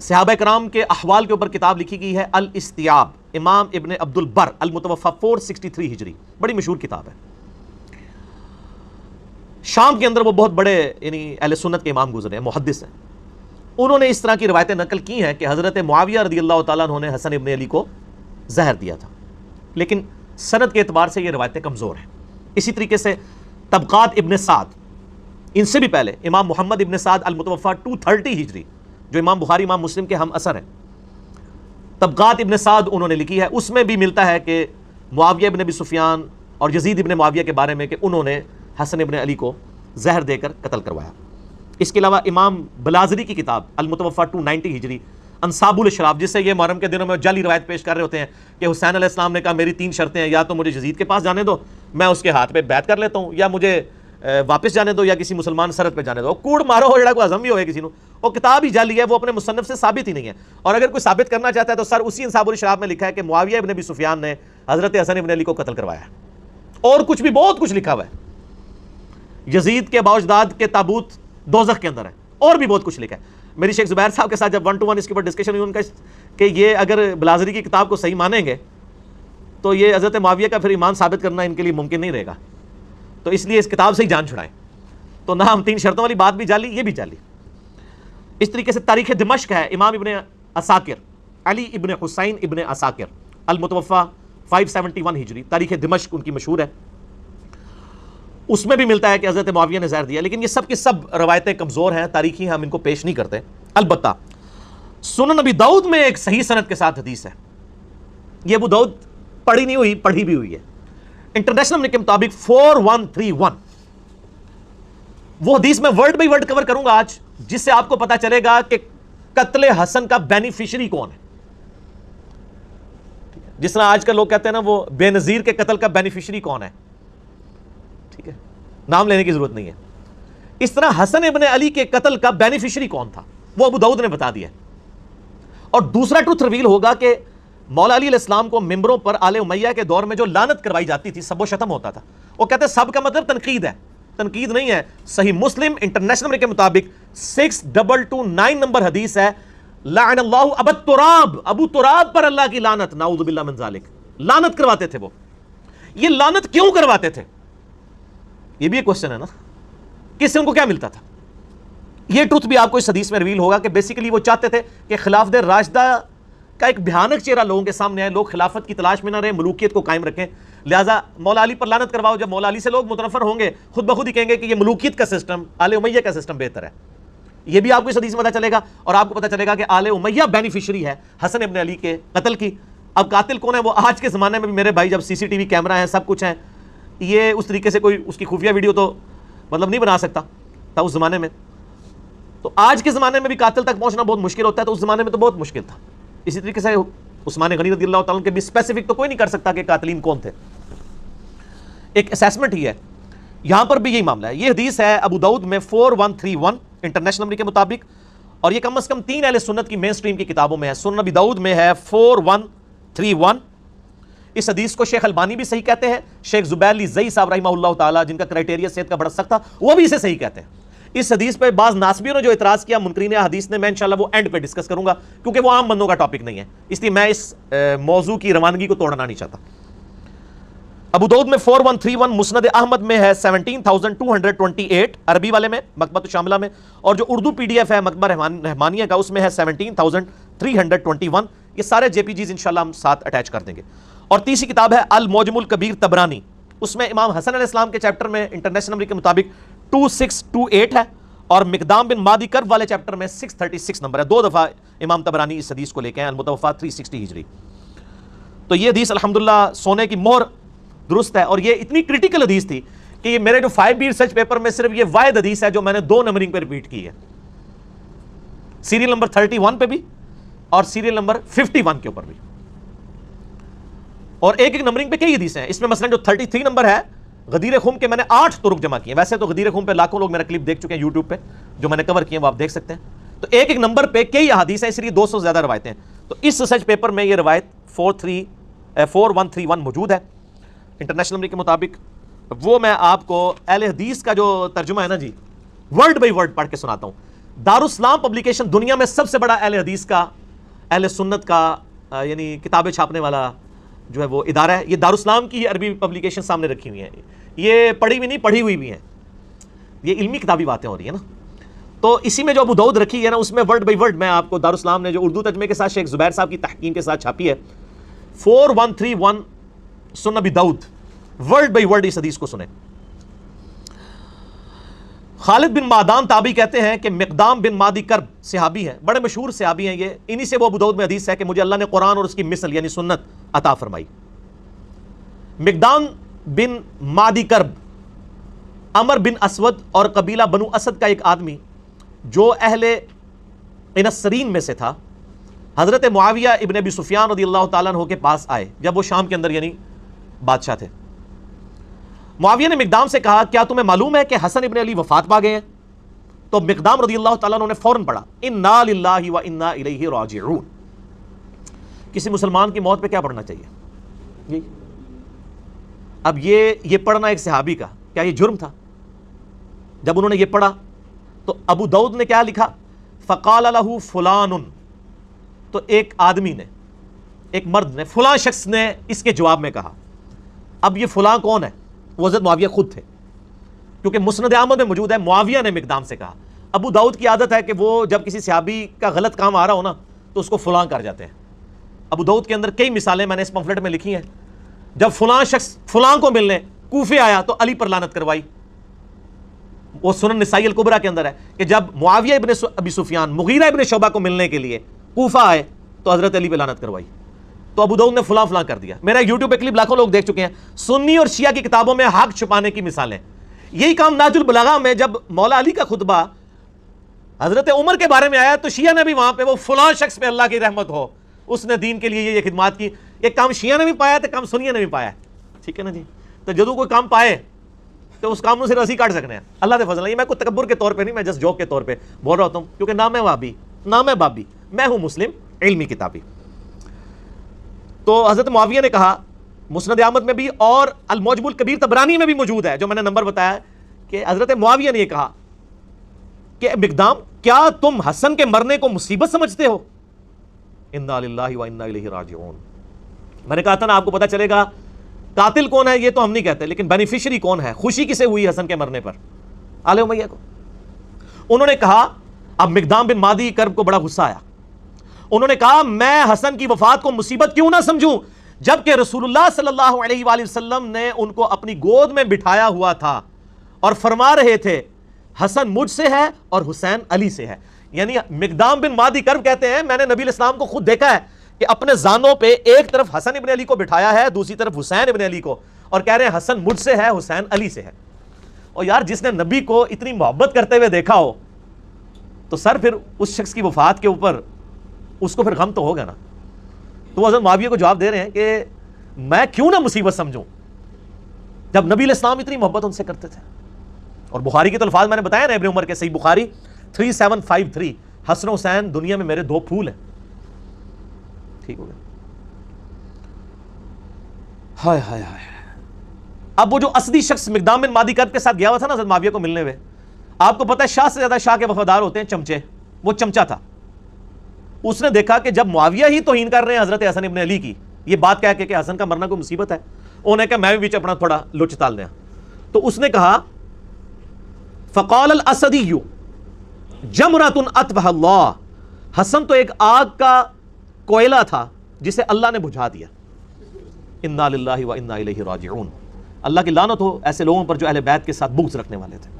صحابہ کرام کے احوال کے اوپر کتاب لکھی گئی ہے الاستیاب، امام ابن عبد البر، المتوفی 463 ہجری، بڑی مشہور کتاب ہے۔ شام کے اندر وہ بہت بڑے یعنی اہل سنت کے امام گزرے ہیں، محدث ہیں۔ انہوں نے اس طرح کی روایتیں نقل کی ہیں کہ حضرت معاویہ رضی اللہ تعالیٰ عنہ نے حسن ابن علی کو زہر دیا تھا، لیکن سند کے اعتبار سے یہ روایتیں کمزور ہیں۔ اسی طریقے سے طبقات ابن سعد، ان سے بھی پہلے امام محمد ابن سعد المتوفی 230 ہجری، جو امام بخاری امام مسلم کے ہم اثر ہیں، طبقات ابن سعد انہوں نے لکھی ہے، اس میں بھی ملتا ہے کہ معاویہ ابن ابی سفیان اور یزید ابن معاویہ کے بارے میں کہ انہوں نے حسن ابن علی کو زہر دے کر قتل کروایا۔ اس کے علاوہ امام بلازری کی کتاب المتوفی 290 ہجری انصاب الاشراف، جس سے یہ محرم کے دنوں میں جعلی روایت پیش کر رہے ہوتے ہیں کہ حسین علیہ السلام نے کہا میری 3 شرطیں ہیں، یا تو مجھے یزید کے پاس جانے دو، میں اس کے ہاتھ پہ بیعت کر لیتا ہوں، یا مجھے واپس جانے دو، یا کسی مسلمان سرحد پہ جانے دو۔ کوڑ مارو ہو جڑا کوئی ہضم بھی ہوئے کسی نو، وہ کتاب ہی جعلی ہے، وہ اپنے مصنف سے ثابت ہی نہیں ہے۔ اور اگر کوئی ثابت کرنا چاہتا ہے تو سر اسی انصاب الاشراف میں لکھا ہے کہ معاویہ ابن ابی سفیان نے حضرت حسن ابن علی کو قتل کروایا ہے، اور کچھ بھی بہت کچھ لکھا ہوا ہے۔ یزید کے باوجداد کے تابوت دوزخ کے اندر ہے، اور بھی بہت کچھ لکھا ہے۔ میری شیخ زبیر صاحب کے ساتھ جب 1 to 1 اس کے اوپر ڈسکشن ہوئی ان کا کہ یہ اگر بلازری کی کتاب کو صحیح مانیں گے تو یہ حضرت معاویہ کا پھر ایمان ثابت کرنا ان کے لیے ممکن نہیں رہے گا، تو اس لیے اس کتاب سے ہی جان چھڑائیں۔ تو نہ ہم 3 شرطوں والی بات بھی جعلی، یہ بھی جعلی۔ اس طریقے سے تاریخ دمشق ہے، امام ابن عساکر، علی ابن حسین ابن عساکر، المتوفی 571 ہجری، تاریخ دمشق ان کی مشہور ہے، اس میں بھی ملتا ہے کہ حضرت معاویہ نے زہر دیا، لیکن یہ سب کی سب روایتیں کمزور ہیں، تاریخی ہم ان کو پیش نہیں کرتے۔ البتہ سنن ابی داؤد میں ایک صحیح سند کے ساتھ حدیث ہے، یہ ابو داؤد پڑھی نہیں ہوئی، پڑھی بھی ہوئی ہے، انٹرنیشنل نمبر کے مطابق 4131۔ وہ حدیث میں ورڈ بائی ورڈ کور کروں گا آج، جس سے آپ کو پتا چلے گا کہ قتل حسن کا بینیفیشری کون ہے۔ جس طرح آج کل لوگ کہتے ہیں نا وہ بے نظیر کے قتل کا بینیفیشری کون ہے، ٹھیک ہے، نام لینے کی ضرورت نہیں ہے۔ اس طرح حسن ابن علی کے قتل کا بینیفیشری کون تھا وہ ابو داؤد نے بتا دیا۔ اور دوسرا ٹروتھ ریویل ہوگا کہ مولا علی علیہ السلام کو ممبروں پر آل امیہ کے دور میں جو لعنت کروائی جاتی تھی، سب و شتم ہوتا تھا، وہ کہتے ہیں سب کا مطلب تنقید ہے، تنقید نہیں ہے۔ صحیح مسلم انٹرنیشنل کے مطابق 6229 نمبر حدیث ہے، لعن اللہ ابا تراب، ابو تراب پر اللہ کی لعنت، نعوذ باللہ من ذالک، لعنت کرواتے تھے وہ۔ یہ لعنت کیوں کرواتے تھے؟ یہ بھی ایک کوشچن ہے نا، کس سے ان کو کیا ملتا تھا؟ یہ ٹروتھ بھی آپ کو اس حدیث میں ریویل ہوگا کہ بیسیکلی وہ چاہتے تھے کہ خلافت راشدہ کا ایک بھیانک چہرہ لوگوں کے سامنے آئے، لوگ خلافت کی تلاش میں نہ رہیں، ملوکیت کو قائم رکھیں، لہٰذا مولا علی پر لعنت کرواؤ۔ جب مولا علی سے لوگ متنفر ہوں گے، خود بخود ہی کہیں گے کہ یہ ملوکیت کا سسٹم، آل امیہ کا سسٹم بہتر ہے۔ یہ بھی آپ کو اس حدیث میں پتہ چلے گا، اور آپ کو پتہ چلے گا کہ آل امیہ بینیفیشری ہے حسن ابن علی کے قتل کی۔ اب قاتل کون ہے وہ آج کے زمانے میں بھی میرے بھائی، جب CCTV کیمرہ ہے، سب کچھ ہے، یہ اس طریقے سے کوئی اس کی خفیہ ویڈیو تو مطلب نہیں بنا سکتا تھا اس زمانے میں، تو آج کے زمانے میں بھی قاتل تک پہنچنا بہت مشکل ہوتا ہے، تو اس زمانے میں تو بہت مشکل تھا۔ اسی طریقے سے عثمان غنی رضی اللہ تعالیٰ کے بھی اسپیسیفک تو کوئی نہیں کر سکتا کہ قاتلین کون تھے، ایک اسیسمنٹ ہی ہے۔ یہاں پر بھی یہی معاملہ ہے۔ یہ حدیث ہے ابو داؤد میں 4131 انٹرنیشنل نمبر کے مطابق، اور یہ کم از کم 3 اہل سنت کی مین سٹریم کی کتابوں میں ہے۔ سنن ابی داؤد میں ہے 4131۔ اس حدیث کو شیخ البانی بھی صحیح کہتے ہیں، شیخ زبیر علی زئی صاحب رحمہ اللہ تعالیٰ، جن کا کرائٹیریا صحت کا بڑا سخت تھا، وہ بھی اسے صحیح کہتے ہیں۔ اس حدیث پہ بعض ناسبیوں نے جو اعتراض کیا منکرین حدیث نے، میں انشاءاللہ وہ اینڈ پہ ڈسکس کروں گا، کیونکہ وہ عام بندوں کا ٹاپک نہیں ہے، اس لیے میں اس موضوع کی روانگی کو توڑنا نہیں چاہتا۔ ابو داؤد میں 4131، مسند احمد میں ہے 17228 عربی والے میں، مکتبۃ الشاملہ میں، اور جو اردو PDF ہے مکتبہ رحمانیہ کا، اس میں ہے 17321۔ یہ سارے JPGs انشاءاللہ ہم ساتھ اٹیچ کر دیں گے۔ اور تیسری کتاب ہے المعجم الکبیر طبرانی، اس میں امام حسن علیہ السلام کے چیپٹر میں انٹرنیشنل نمبر کے مطابق 2628 ہے، اور مقدام بن مادی کرب والے چیپٹر میں 636 نمبر ہے۔ 2 دفعہ امام طبرانی اس حدیث کو لے کے ہیں، المتوفی 360 ہجری۔ تو یہ حدیث الحمدللہ سونے کی مہر درست ہے، اور یہ اتنی کریٹیکل حدیث تھی کہ یہ میرے جو 5B ریسرچ پیپر میں صرف یہ واحد حدیث ہے جو میں نے 2 نمبرنگ پہ ریپیٹ کی ہے، سیریل نمبر 31 پہ بھی اور سیریل نمبر 51 کے اوپر بھی، اور ایک نمبرنگ پہ کئی حدیثیں ہیں۔ اس میں مثلا جو 33 نمبر ہے غدیر خم کے، میں نے 8 طرق جمع کیے ہیں۔ ویسے تو غدیر خم پہ لاکھوں لوگ میرا کلپ دیکھ چکے ہیں یوٹیوب پہ، جو میں نے کور کیے ہیں وہ آپ دیکھ سکتے ہیں۔ تو ایک نمبر پہ کئی احادیث ہیں، اس لیے 200 سے زیادہ روایتیں ہیں۔ تو اس ریسرچ پیپر میں یہ روایت 4131 موجود ہے انٹرنیشنل نمبر کے مطابق۔ وہ میں آپ کو اہل حدیث کا جو ترجمہ ہے نا جی، ورڈ بائی ورڈ پڑھ کے سناتا ہوں۔ دارالاسلام پبلیکیشن دنیا میں سب سے بڑا اہل حدیث کا، اہل سنت کا یعنی کتابیں چھاپنے والا جو ہے وہ ادارہ ہے. یہ دارالاسلام کی عربی پبلیکیشن سامنے رکھی ہوئی ہیں، یہ پڑھی ہوئی نہیں پڑھی ہوئی بھی ہیں، یہ علمی کتابی باتیں ہو رہی ہیں نا. تو اسی میں جو ابو داؤد رکھی ہے نا، اس میں ورڈ بائی ورڈ میں آپ کو دارالاسلام نے جو اردو ترجمے کے ساتھ شیخ زبیر صاحب کی تحقیق کے ساتھ چھاپی ہے 4131 سنن ابی داؤد، ورڈ بائی ورڈ اس حدیث کو سنیں. خالد بن معدان تابعی کہتے ہیں کہ مقدام بن مادی کرب صحابی ہیں، بڑے مشہور صحابی ہیں یہ، انہی سے وہ ابو داؤد میں حدیث ہے کہ مجھے اللہ نے قرآن اور اس کی مثل یعنی سنت عطا فرمائی. مقدام بن مادی کرب عمر بن اسود اور قبیلہ بنو اسد کا ایک آدمی جو اہل انسرین میں سے تھا، حضرت معاویہ ابن ابی سفیان رضی اللہ تعالیٰ عنہ کے پاس آئے جب وہ شام کے اندر یعنی بادشاہ تھے. معاویہ نے مقدام سے کہا کیا تمہیں معلوم ہے کہ حسن ابن علی وفات پا گئے ہیں؟ تو مقدام رضی اللہ تعالیٰ عنہ نے فوراً پڑھا انا للہ و انا الیہ راجعون. کسی مسلمان کی موت پہ کیا پڑھنا چاہیے؟ اب یہ پڑھنا ایک صحابی کا کیا یہ جرم تھا؟ جب انہوں نے یہ پڑھا تو ابو داؤد نے کیا لکھا؟ فقال لہ فلان، تو ایک آدمی نے، ایک مرد نے، فلاں شخص نے اس کے جواب میں کہا. اب یہ فلاں کون ہے؟ وہ حضرت معاویہ خود تھے، کیونکہ مسند احمد میں موجود ہے معاویہ نے مقدام سے کہا. ابو داؤد کی عادت ہے کہ وہ جب کسی صحابی کا غلط کام آ رہا ہو نا تو اس کو فلاں کر جاتے ہیں. ابو داؤد کے اندر کئی مثالیں میں نے اس پمفلٹ میں لکھی ہیں. جب فلاں شخص فلاں کو ملنے کوفے آیا تو علی پر لعنت کروائی. وہ سنن نسائی الکبریٰ کے اندر ہے کہ جب معاویہ ابن ابی سفیان مغیرہ ابن شعبہ کو ملنے کے لیے کوفہ آئے تو حضرت علی پہ لعنت کروائی. تو ابو داؤد نے فلاں فلاں کر دیا. میرا یوٹیوب پہ کلپ لاکھوں لوگ دیکھ چکے ہیں. سنی اور شیعہ کی کتابوں میں حق چھپانے کی مثالیں. یہی کام نہج البلاغہ میں جب مولا علی کا خطبہ حضرت عمر کے بارے میں آیا تو شیعہ نے بھی وہاں پہ وہ فلاں شخص پہ اللہ کی رحمت ہو، اس نے دین کے لیے یہ خدمات کی. ایک کام شیعہ نے بھی پایا تو کام سنیہ نے بھی پایا. ٹھیک ہے نا جی. تو جدو کوئی کام پائے تو اس کام سے رسی کاٹ سکنے ہیں. اللہ دے فضل. یہ میں کوئی تکبر کے طور پہ نہیں، میں جسٹ جوک کے طور پہ بول رہا ہوتا ہوں، کیونکہ نہ میں وہابی نہ میں بابی، میں ہوں مسلم علمی کتابی. تو حضرت معاویہ نے کہا، مسند احمد میں بھی اور المعجم الکبیر طبرانی میں بھی موجود ہے جو میں نے نمبر بتایا، کہ حضرت معاویہ نے یہ کہا کہ مقدام کیا تم حسن کے مرنے کو مصیبت سمجھتے ہو؟ انا للہ و انا الیہ راجعون. میں نے کہا تھا نا آپ کو پتہ چلے گا قاتل کون ہے یہ تو ہم نہیں کہتے، لیکن بینیفیشری کون ہے، خوشی کسے ہوئی حسن کے مرنے پر؟ آل امیہ کو. انہوں نے کہا، اب مقدام بن مادی کرب کو بڑا غصہ آیا. انہوں نے کہا میں حسن کی وفات کو مصیبت کیوں نہ سمجھوں جبکہ رسول اللہ صلی اللہ علیہ وآلہ وسلم نے ان کو اپنی گود میں بٹھایا ہوا تھا اور فرما رہے تھے حسن مجھ سے ہے اور حسین علی سے ہے. یعنی مقدام بن مادی کرب کہتے ہیں میں نے نبی علیہ السلام کو خود دیکھا ہے کہ اپنے زانوں پہ ایک طرف حسن ابن علی کو بٹھایا ہے، دوسری طرف حسین ابن علی کو، اور کہہ رہے ہیں حسن مجھ سے ہے حسین علی سے ہے. اور یار جس نے نبی کو اتنی محبت کرتے ہوئے دیکھا ہو تو سر پھر اس شخص کی وفات کے اوپر اس کو پھر غم تو ہوگا نا. تو وہ حضرت معاویہ کو جواب دے رہے ہیں کہ میں کیوں نہ مصیبت سمجھوں جب نبی علیہ السلام اتنی محبت ان سے کرتے تھے. اور بخاری کے تو الفاظ میں نے بتایا نا ابن عمر کے، صحیح بخاری 3753، حسن و حسین دنیا میں میرے 2 پھول ہیں. ٹھیک ہو گیا. ہائے ہائے ہائے. اب وہ جو اصلی شخص مقدام بن مادی کرب کے ساتھ گیا ہوا تھا نا حضرت معاویہ کو ملنے میں، آپ کو پتہ ہے شاہ سے زیادہ شاہ کے وفادار ہوتے ہیں چمچے. وہ چمچا تھا. اس نے دیکھا کہ جب معاویہ ہی توہین کر رہے ہیں حضرت حسن ابن علی کی، یہ بات کہہ کے کہ حسن کا مرنا کوئی مصیبت ہے، انہوں نے کہا میں بھی بیچ اپنا تھوڑا لچ تال دیا. تو اس نے کہا فقال الاسدی جمرۃ اطفئ اللہ، حسن تو ایک آگ کا کوئلہ تھا جسے اللہ نے بجھا دیا. انا للہ و انا الیہ راجعون. اللہ کی لعنت ہو ایسے لوگوں پر جو اہل بیت کے ساتھ بغض رکھنے والے تھے.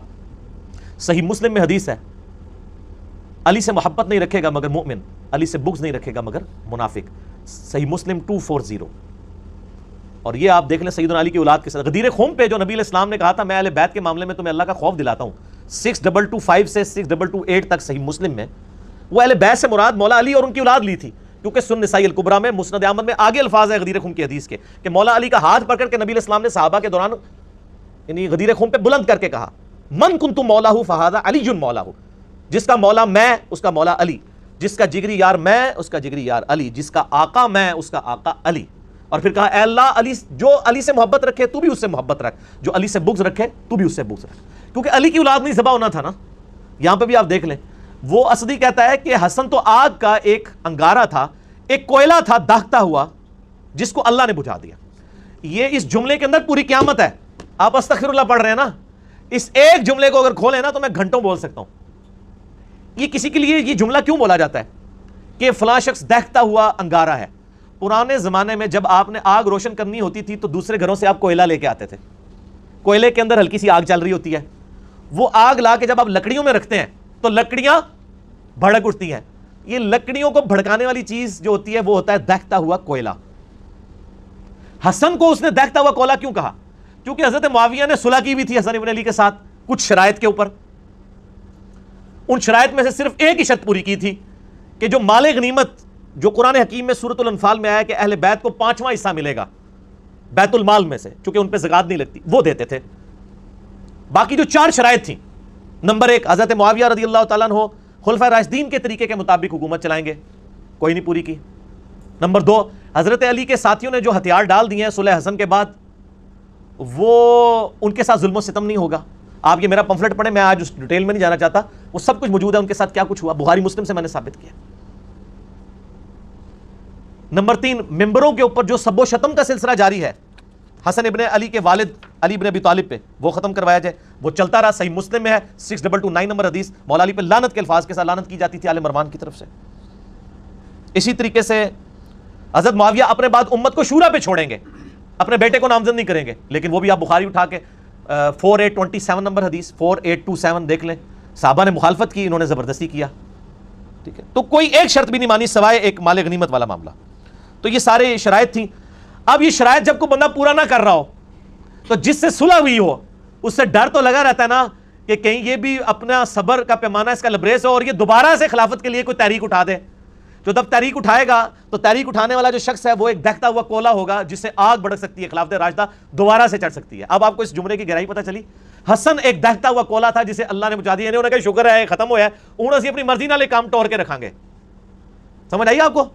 صحیح مسلم میں حدیث ہے، علی سے محبت نہیں رکھے گا مگر مومن، علی سے بغض نہیں رکھے گا مگر منافق. صحیح مسلم 240. اور یہ آپ دیکھ لیں سیدنا علی کی اولاد کے ساتھ غدیر خم پہ جو نبی علیہ السلام نے کہا تھا میں اہل بیت کے معاملے میں تمہیں اللہ کا خوف دلاتا ہوں، 6225 سے 6228 تک صحیح مسلم میں، وہ اہل بیت سے مراد مولا علی اور ان کی اولاد لی تھی. کیونکہ سنن نسائی الکبریٰ میں مسند احمد میں آگے الفاظ ہے غدیر خم کی حدیث کے کہ مولا علی کا ہاتھ پکڑ کے نبی علیہ السلام نے صحابہ کے دوران یعنی غدیر خم پہ بلند کر کے کہا من کنت مولا فہذا علی مولا، جس کا مولا میں اس کا مولا علی، جس کا جگری یار میں اس کا جگری یار علی، جس کا آقا میں اس کا آقا علی. اور پھر کہا اے اللہ علی جو علی سے محبت رکھے تو بھی اس سے محبت رکھ، جو علی سے بغض رکھے تو بھی اس سے بغض رکھ. کیونکہ علی کی اولاد نہیں ذبح ہونا تھا نا. یہاں پہ بھی آپ دیکھ لیں وہ اسدی کہتا ہے کہ حسن تو آگ کا ایک انگارہ تھا، ایک کوئلہ تھا داغتا ہوا، جس کو اللہ نے بجھا دیا. یہ اس جملے کے اندر پوری قیامت ہے. آپ استغفر اللہ پڑھ رہے ہیں نا، اس ایک جملے کو اگر کھولیں نا تو میں گھنٹوں بول سکتا ہوں. یہ کسی کے لیے یہ جملہ کیوں بولا جاتا ہے کہ فلاں شخص دہتا ہوا انگارہ ہے؟ پرانے زمانے میں جب آپ نے آگ روشن کرنی ہوتی تھی تو دوسرے گھروں سے آپ کوئلہ لے کے آتے تھے. کوئلے کے اندر ہلکی سی آگ چل رہی ہوتی ہے، وہ آگ لا کے جب آپ لکڑیوں میں رکھتے ہیں تو لکڑیاں بھڑک اٹھتی ہیں. یہ لکڑیوں کو بھڑکانے والی چیز جو ہوتی ہے وہ ہوتا ہے دہتا ہوا کوئلہ. حسن کو اس نے دہتا ہوا کوئلہ کیوں کہا؟ کیونکہ حضرت معاویہ نے صلح کی بھی تھی حسن ابن علی کے ساتھ کچھ شرائط کے اوپر. ان شرائط میں سے صرف ایک ہی شرط پوری کی تھی کہ جو مال غنیمت جو قرآن حکیم میں سورۃ الانفال میں آیا کہ اہل بیت کو 5واں حصہ ملے گا بیت المال میں سے، چونکہ ان پہ زکات نہیں لگتی، وہ دیتے تھے. باقی جو 4 شرائط تھیں، نمبر 1 حضرت معاویہ رضی اللہ تعالیٰ عنہ خلفائے راشدین کے طریقے کے مطابق حکومت چلائیں گے، کوئی نہیں پوری کی. نمبر 2 حضرت علی کے ساتھیوں نے جو ہتھیار ڈال دیے ہیں صلح حسن کے بعد، وہ ان کے ساتھ ظلم و ستم نہیں ہوگا. آپ یہ میرا پمفلٹ پڑھیں، میں آج اس ڈیٹیل میں نہیں جانا چاہتا، وہ سب کچھ موجود ہے ان کے ساتھ کیا کچھ ہوا، بخاری مسلم سے میں نے ثابت کیا. نمبر 3 ممبروں کے اوپر جو سب و شتم کا سلسلہ جاری ہے حسن ابن علی کے والد علی ابن ابی طالب پہ، وہ ختم کروایا جائے. وہ چلتا رہا، صحیح مسلم میں ہے 6229 نمبر حدیث، مولا علی پہ لعنت کے الفاظ کے ساتھ لعنت کی جاتی تھی آل مروان کی طرف سے. اسی طریقے سے حضرت معاویہ اپنے بعد امت کو شورا پہ چھوڑیں گے، اپنے بیٹے کو نامزد نہیں کریں گے. لیکن وہ بھی آپ بخاری اٹھا کے 4827 نمبر حدیث 4827 دیکھ لیں، صحابہ نے مخالفت کی، انہوں نے زبردستی کیا. ٹھیک ہے، تو کوئی ایک شرط بھی نہیں مانی سوائے ایک مال غنیمت والا معاملہ. تو یہ سارے شرائط تھیں. اب یہ شرائط جب کوئی بندہ پورا نہ کر رہا ہو تو جس سے صلح ہوئی ہو اس سے ڈر تو لگا رہتا ہے نا کہ کہیں یہ بھی اپنا صبر کا پیمانہ اس کا لبریز ہو اور یہ دوبارہ سے خلافت کے لیے کوئی تحریک اٹھا دے. جو جب تحریک اٹھائے گا تو تحریک اٹھانے والا جو شخص ہے وہ ایک دہتا ہوا کوئلہ ہوگا جس سے آگ بھڑک سکتی ہے، خلافت راشدہ دوبارہ سے چڑھ سکتی ہے. اب آپ کو اس جملے کی گہرائی پتہ چلی. حسن ایک دہتا ہوا کوئلہ تھا جسے اللہ نے بجھا دیا. انہوں نے کہا شکر ہے ختم ہوا ہے، انہوں سے اپنی مرضی نہ لے کام ٹور کے رکھیں گے. سمجھ آئیے آپ کو؟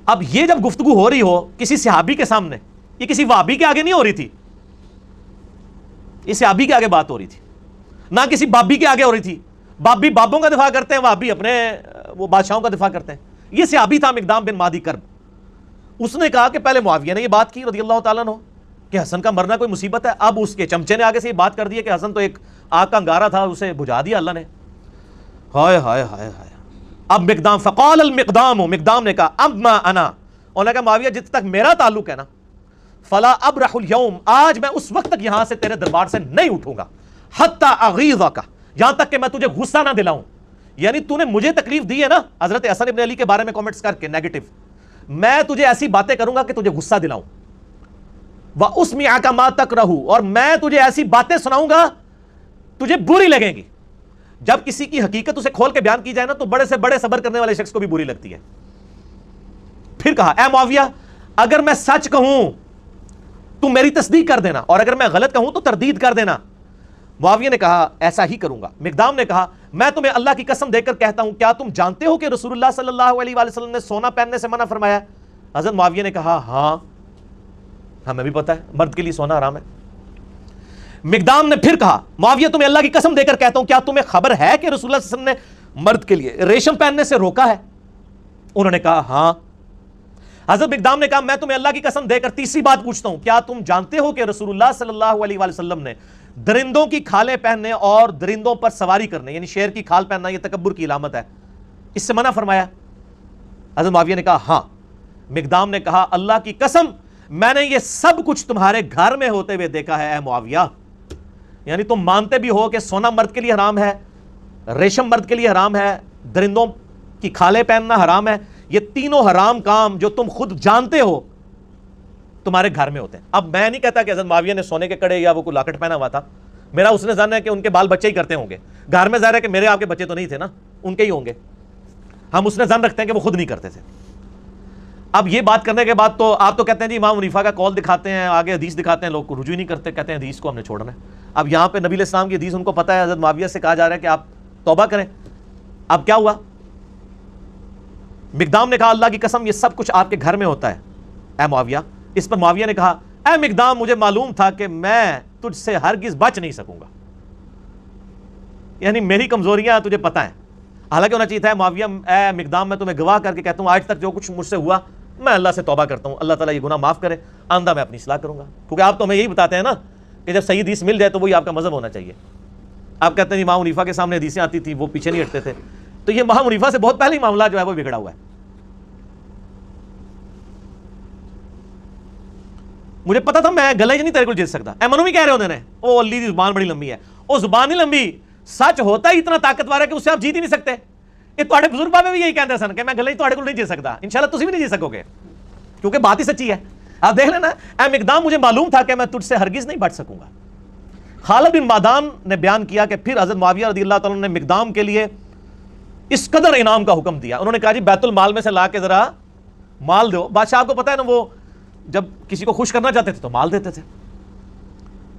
اب یہ جب گفتگو ہو رہی ہو کسی صحابی کے سامنے، یہ کسی وہابی کے آگے نہیں ہو رہی تھی، یہ صحابی کے آگے بات ہو رہی تھی، نہ کسی بابی کے آگے ہو رہی تھی. بابی بابوں کا دفاع کرتے ہیں، وہابی اپنے وہ بادشاہوں کا دفاع کرتے ہیں. یہ صحابی تھا مقدام بن مادی کرب. اس نے کہا کہ پہلے معاویہ نے یہ بات کی رضی اللہ تعالیٰ عنہ کہ حسن کا مرنا کوئی مصیبت ہے. اب اس کے چمچے نے آگے سے یہ بات کر دی کہ حسن تو ایک آگ کا انگارہ تھا، اسے بجھا دیا اللہ نے. ہائے ہائے ہائے ہائے. اب مقدام فقال المقدام، مقدام نے کہا اما انا، انہوں نے کہا معاویہ جت تک میرا تعلق ہے نا، فلا ابرح اليوم، آج میں اس وقت تک یہاں سے تیرے دربار سے نہیں اٹھوں گا، حتی اغیظک، یہاں تک کہ میں تجھے غصہ نہ دلاؤں. یعنی تو نے مجھے تکلیف دی ہے نا حضرت حسن ابن علی کے بارے میں کامنٹس کر کے نیگیٹو، میں تجھے ایسی باتیں کروں گا کہ تجھے غصہ دلاؤں. واسمعک ما تکرہ، اور میں تجھے ایسی باتیں سناؤں گا تجھے بری لگیں گی. جب کسی کی حقیقت اسے کھول کے بیان کی جائے نا تو بڑے سے بڑے صبر کرنے والے شخص کو بھی بری لگتی ہے. پھر کہا اے معاویہ اگر میں سچ کہوں تو میری تصدیق کر دینا، اور اگر میں غلط کہوں تو تردید کر دینا. معاویہ نے کہا ایسا ہی کروں گا. مقدام نے کہا میں تمہیں اللہ کی قسم دے کر کہتا ہوں، کیا تم جانتے ہو کہ رسول اللہ صلی اللہ علیہ وآلہ وسلم نے سونا پہننے سے منع فرمایا؟ حضرت معاویہ نے کہا ہاں ہمیں بھی پتا ہے مرد کے لیے سونا حرام ہے. مقدام نے پھر کہا معاویہ تمہیں اللہ کی قسم دے کر کہتا ہوں، کیا تمہیں خبر ہے کہ رسول اللہ صلی اللہ علیہ وسلم نے مرد کے لیے ریشم پہننے سے روکا ہے؟ انہوں نے کہا ہاں. حضرت مقدام نے کہا میں تمہیں اللہ کی قسم دے کر تیسری بات پوچھتا ہوں، کیا تم جانتے ہو کہ رسول اللہ صلی اللہ علیہ وآلہ وسلم نے درندوں کی کھالیں پہننے اور درندوں پر سواری کرنے، یعنی شیر کی کھال پہننا یہ تکبر کی علامت ہے، اس سے منع فرمایا؟ حضرت معاویہ نے کہا ہاں. مقدام نے کہا اللہ کی قسم میں نے یہ سب کچھ تمہارے گھر میں ہوتے ہوئے دیکھا ہے اے معاویہ. یعنی تم مانتے بھی ہو کہ سونا مرد کے لیے حرام ہے، ریشم مرد کے لیے حرام ہے، درندوں کی کھالیں پہننا حرام ہے. یہ تینوں حرام کام جو تم خود جانتے ہو تمہارے گھر میں ہوتے ہیں. اب میں نہیں کہتا کہ حضرت معاویہ نے سونے کے کڑے یا وہ کوئی لاکٹ پہنا ہوا تھا، میرا اس نے ظن ہے کہ ان کے بال بچے ہی کرتے ہوں گے. گھر میں ظاہر ہے کہ میرے آپ کے بچے تو نہیں تھے نا، ان کے ہی ہوں گے. ہم اس نے ظن رکھتے ہیں کہ وہ خود نہیں کرتے تھے. اب یہ بات کرنے کے بعد تو آپ تو کہتے ہیں جی امام حنیفہ کا قول دکھاتے ہیں، آگے حدیث دکھاتے ہیں، لوگ رجوع نہیں کرتے، کہتے ہیں حدیث کو ہم نے چھوڑنا ہے. اب یہاں پہ نبی علیہ السلام کی حدیث ان کو پتہ ہے، حضرت معاویہ سے کہا جا رہا ہے کہ آپ توبہ کریں. اب کیا ہوا؟ مقدام نے کہا اللہ کی قسم یہ سب کچھ آپ کے گھر میں ہوتا ہے اے معاویہ. اس پر معاویہ نے کہا اے مقدام مجھے معلوم تھا کہ میں تجھ سے ہرگز بچ نہیں سکوں گا. یعنی میری کمزوریاں تجھے پتہ ہیں. حالانکہ ہونا چاہیے تھا معاویہ اے مقدام میں تمہیں گواہ کر کے کہتا ہوں آج تک جو کچھ مجھ سے ہوا میں اللہ سے توبہ کرتا ہوں, اللہ تعالیٰ یہ گناہ معاف کرے, آئندہ میں اپنی اصلاح کروں گا. کیونکہ آپ تو ہمیں یہی بتاتے ہیں نا کہ جب صحیح حدیث مل جائے تو وہی آپ کا مذہب ہونا چاہیے. آپ کہتے ہیں امام حنیفہ کے سامنے حدیثیں آتی تھیں وہ پیچھے نہیں ہٹتے تھے, تو یہ امام حنیفہ سے بہت پہلے ہی معاملہ جو ہے وہ بگڑا ہوا ہے. مجھے پتا تھا میں گلے نہیں تیرے کو جیت سکتا. ایمنو بھی کہہ رہے ہوتے ہیں او علی دی زبان بڑی لمبی ہے. وہ زبان نہیں لمبی, سچ ہوتا ہی اتنا طاقتور ہے کہ اس سے آپ جیت ہی نہیں سکتے. یہ تھوڑے بزرگ بابے بھی یہی کہتے سن کہ میں گلے تھوڑے کو نہیں جیت سکتا. انشاءاللہ تسی بھی نہیں جیت سکو گے کیونکہ بات ہی سچی ہے. آپ دیکھ لینا اے مقدام مجھے معلوم تھا کہ میں تجھ سے ہرگز نہیں بچ سکوں گا. خالد بن معدان نے بیان کیا کہ پھر حضرت معاویہ رضی اللہ تعالیٰ نے مقدام کے لیے اس قدر انعام کا حکم دیا. انہوں نے کہا جی بیت المال میں سے لا کے ذرا مال دو. بادشاہ کو پتا ہے نا وہ جب کسی کو خوش کرنا چاہتے تھے تو مال دیتے تھے.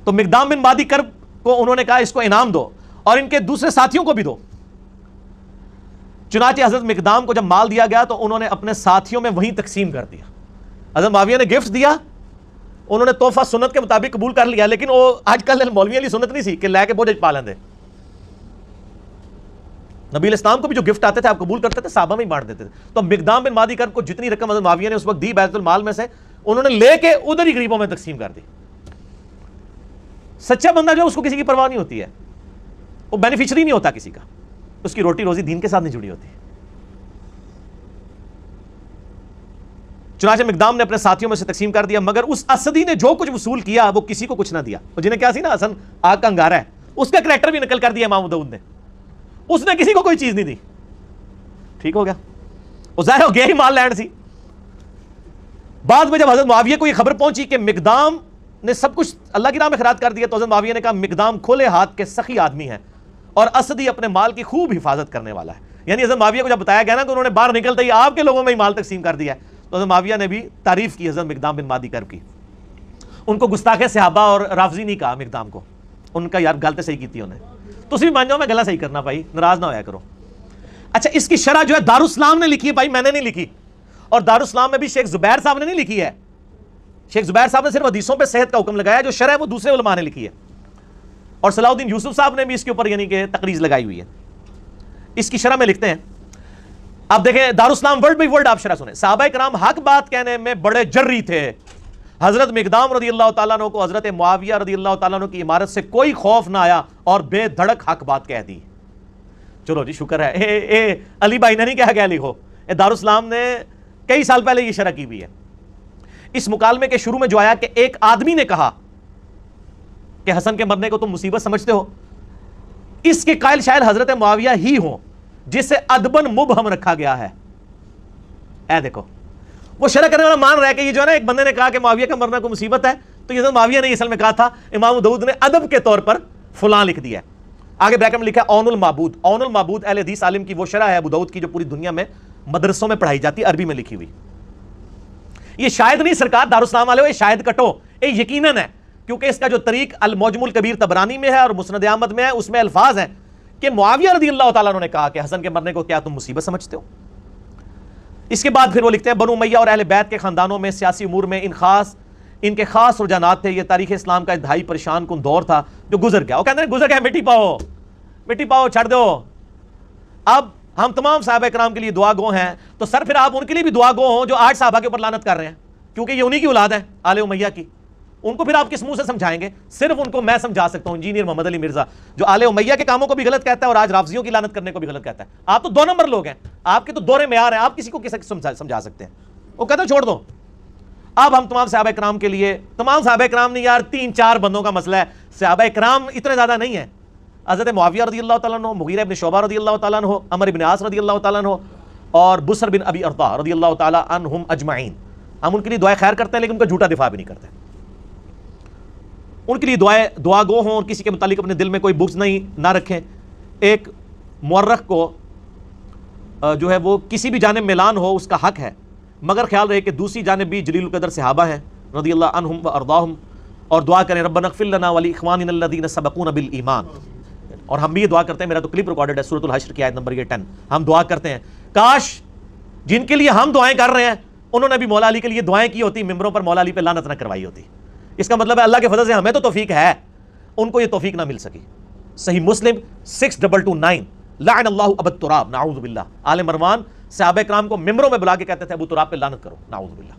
تو مقدام بن مادی کرب کو انہوں نے کہا اس کو انعام دو اور ان کے دوسرے ساتھیوں کو بھی دو. چنانچہ حضرت مقدام کو جب مال دیا گیا تو انہوں نے اپنے ساتھیوں میں وہیں تقسیم کر دیا. حضرت معاویہ نے گفٹ دیا, انہوں نے تحفہ سنت کے مطابق قبول کر لیا, لیکن وہ آج کل مولوی والی سنت نہیں سی کہ لے کے بوجھ پا لیندے. نبی علیہ السلام کو بھی جو گفٹ آتے تھے آپ قبول کرتے تھے, صحابہ میں ہی بانٹ دیتے تھے. تو مقدام بن مادی کرب کو جتنی رقم حضرت معاویہ نے اس وقت دی بیت المال میں سے, انہوں نے لے کے ادھر ہی غریبوں میں تقسیم کر دی. سچا بندہ جو اس کو کسی کی پرواہ نہیں ہوتی ہے, وہ بینیفیشری نہیں ہوتا کسی کا, اس کی روٹی روزی دین کے ساتھ نہیں جڑی ہوتی. چنانچہ مقدام نے اپنے ساتھیوں میں سے تقسیم کر دیا, مگر اس اسدی نے جو کچھ وصول کیا وہ کسی کو کچھ نہ دیا. جنہیں کیا سی نا حسن آگ کا انگارہ ہے, اس کا کریکٹر بھی نقل کر دیا امام داؤد نے. اس نے کسی کو کوئی چیز نہیں دی. ٹھیک ہو گیا, وہ ظاہر ہو گیا ہی مال لینڈ سی. بعد میں جب حضرت معاویہ کو یہ خبر پہنچی کہ مقدام نے سب کچھ اللہ کی راہ میں خیرات کر دیا, تو حضرت معاویہ نے کہا مقدام کھلے ہاتھ کے سخی آدمی ہے اور اسدی اپنے مال کی خوب حفاظت کرنے والا ہے. یعنی حضرت معاویہ کو جب بتایا گیا نا کہ انہوں نے باہر نکلتے ہی آپ کے لوگوں میں ہی مال تقسیم کر دیا ہے, تو حضرت معاویہ نے بھی تعریف کی حضرت مقدام بن مادی کرب کی. ان کو گستاخ صحابہ اور رافضی نہیں کہا مقدام کو. ان کا یار گل تو صحیح کی تھی انہیں. تسی بھی مان جاؤ میں گلا صحیح کرنا بھائی, ناراض نہ ہویا کرو. اچھا اس کی شرح جو ہے دارالاسلام نے لکھی ہے بھائی, میں نے نہیں لکھی. اور دارالاسلام میں بھی شیخ زبیر صاحب نے نہیں لکھی ہے. شیخ زبیر صاحب نے صرف حدیثوں پہ صحت کا حکم لگایا, جو شرح ہے وہ دوسرے علماء نے لکھی ہے. اور صلاح الدین یوسف صاحب نے بھی اس کے اوپر یعنی کہ تقریض لگائی ہوئی ہے. اس کی شرح میں لکھتے ہیں, آپ دیکھیں دارالاسلام ورڈ بائی ورڈ آپ شرح سنیں. صحابہ کرام حق بات کہنے میں بڑے جری تھے. حضرت مقدام رضی اللہ تعالیٰ عنہ کو حضرت معاویہ رضی اللہ تعالیٰ عنہ کی عمارت سے کوئی خوف نہ آیا اور بے دھڑک حق بات کہہ دی. چلو جی شکر ہے, علی بھائی نے نہیں کہا گیا لکھو, دارالاسلام نے کئی سال پہلے یہ شرح کی ہوئی ہے. اس مکالمے کے شروع میں جو آیا کہ ایک آدمی نے کہا کہ حسن کے مرنے کو تم مصیبت سمجھتے ہو, اس کے قائل شاید حضرت معاویہ ہی ہوں جسے ادبن مبہم رکھا گیا ہے. اے دیکھو وہ شرح کرنے والا مان رہا ہے کہ یہ جو ہے نا ایک بندے نے کہا کہ معاویہ کا مرنا کو مصیبت ہے, تو یہ حضرت معاویہ نے اصل میں کہا تھا, امام داؤد نے ادب کے طور پر فلاں لکھ دیا ہے. آگے بریکٹ میں لکھا ہے اون المعبود. اون المعبود اہل حدیث عالم کی وہ شرح ہے ابو داؤد کی جو پوری دنیا میں مدرسوں میں پڑھائی جاتی ہے, عربی میں لکھی ہوئی. یہ شاید نہیں سرکار دارالاسلام والے ہو, یہ شاید کٹو, یہ یقیناً ہے, کیونکہ اس کا جو طریق المعجم الکبیر طبرانی میں ہے اور مسند احمد میں ہے, اس میں الفاظ ہیں کہ معاویہ رضی اللہ تعالیٰ عنہ نے کہا کہ حسن کے مرنے کو کیا تم مصیبت سمجھتے ہو. اس کے بعد پھر وہ لکھتے ہیں بنو امیہ اور اہل بیت کے خاندانوں میں سیاسی امور میں ان کے خاص رجحانات تھے. یہ تاریخ اسلام کا انتہائی پریشان کن دور تھا جو گزر گیا. وہ کہتے ہیں گزر گیا, مٹی پاؤ چھڑ دو. اب ہم تمام صحابہ کرام کے لیے دعا گو ہیں, تو سر پھر آپ ان کے لیے بھی دعا گو ہوں جو آج صحابہ کے اوپر لعنت کر رہے ہیں, کیونکہ یہ انہی کی اولاد ہے آل امیہ کی. ان کو پھر آپ کس منہ سے سمجھائیں گے؟ صرف ان کو میں سمجھا سکتا ہوں, انجینئر محمد علی مرزا, جو آل امیہ کے کاموں کو بھی غلط کہتا ہے اور آج رافضیوں کی لعنت کرنے کو بھی غلط کہتا ہے. آپ تو 2 نمبر لوگ ہیں, آپ کے تو دورے معیار ہیں, آپ کسی کو کیسے سمجھا سکتے ہیں؟ وہ کہتے ہیں چھوڑ دو. اب ہم تمام صحابہ کرام کے لیے, تمام صحابہ کرام نہیں یار 3-4 بندوں کا مسئلہ ہے, صحابہ کرام اتنے زیادہ نہیں ہیں. حضرت معاویہ رضی اللہ تعالیٰ عنہ, مغیرہ بن شعبہ رضی اللہ تعالیٰ عنہ, عمر بن عاص رضی اللہ تعالیٰ عنہ اور بسر بن ابی ارطاء رضی اللہ تعالیٰ عنہم اجمعین. ہم ان کے لیے دعائیں خیر کرتے ہیں لیکن ان کا جھوٹا دفاع بھی نہیں کرتے. ان کے لیے دعا گو ہوں اور کسی کے متعلق اپنے دل میں کوئی بغض نہ رکھیں. ایک مورخ کو جو ہے وہ کسی بھی جانب میلان ہو اس کا حق ہے, مگر خیال رہے کہ دوسری جانب بھی جلیل القدر صحابہ ہیں رضی اللہ عنہم و ارضاہم, اور دعا کریں ربنا اغفر لنا ولاخواننا الذین سبقونا بالایمان. اور ہم بھی یہ دعا کرتے ہیں, میرا تو کلپ ریکارڈڈ ہے سورۃ الحشر کی آیت نمبر 10. ہم دعا کرتے ہیں کاش جن کے لیے ہم دعائیں کر رہے ہیں انہوں نے بھی مولا علی کے لیے دعائیں کی ہوتی, ممبروں پر مولا علی پہ لعنت نہ کروائی ہوتی. اس کا مطلب ہے اللہ کے فضل سے ہمیں تو توفیق ہے, ان کو یہ توفیق نہ مل سکی. صحیح مسلم 6229 لعن اللہ ابو تراب نعوذ باللہ. آل مروان صحابہ کرام کو ممبروں میں بلا کے کہتے تھے ابو تراب پہ لعنت کرو نعوذ باللہ.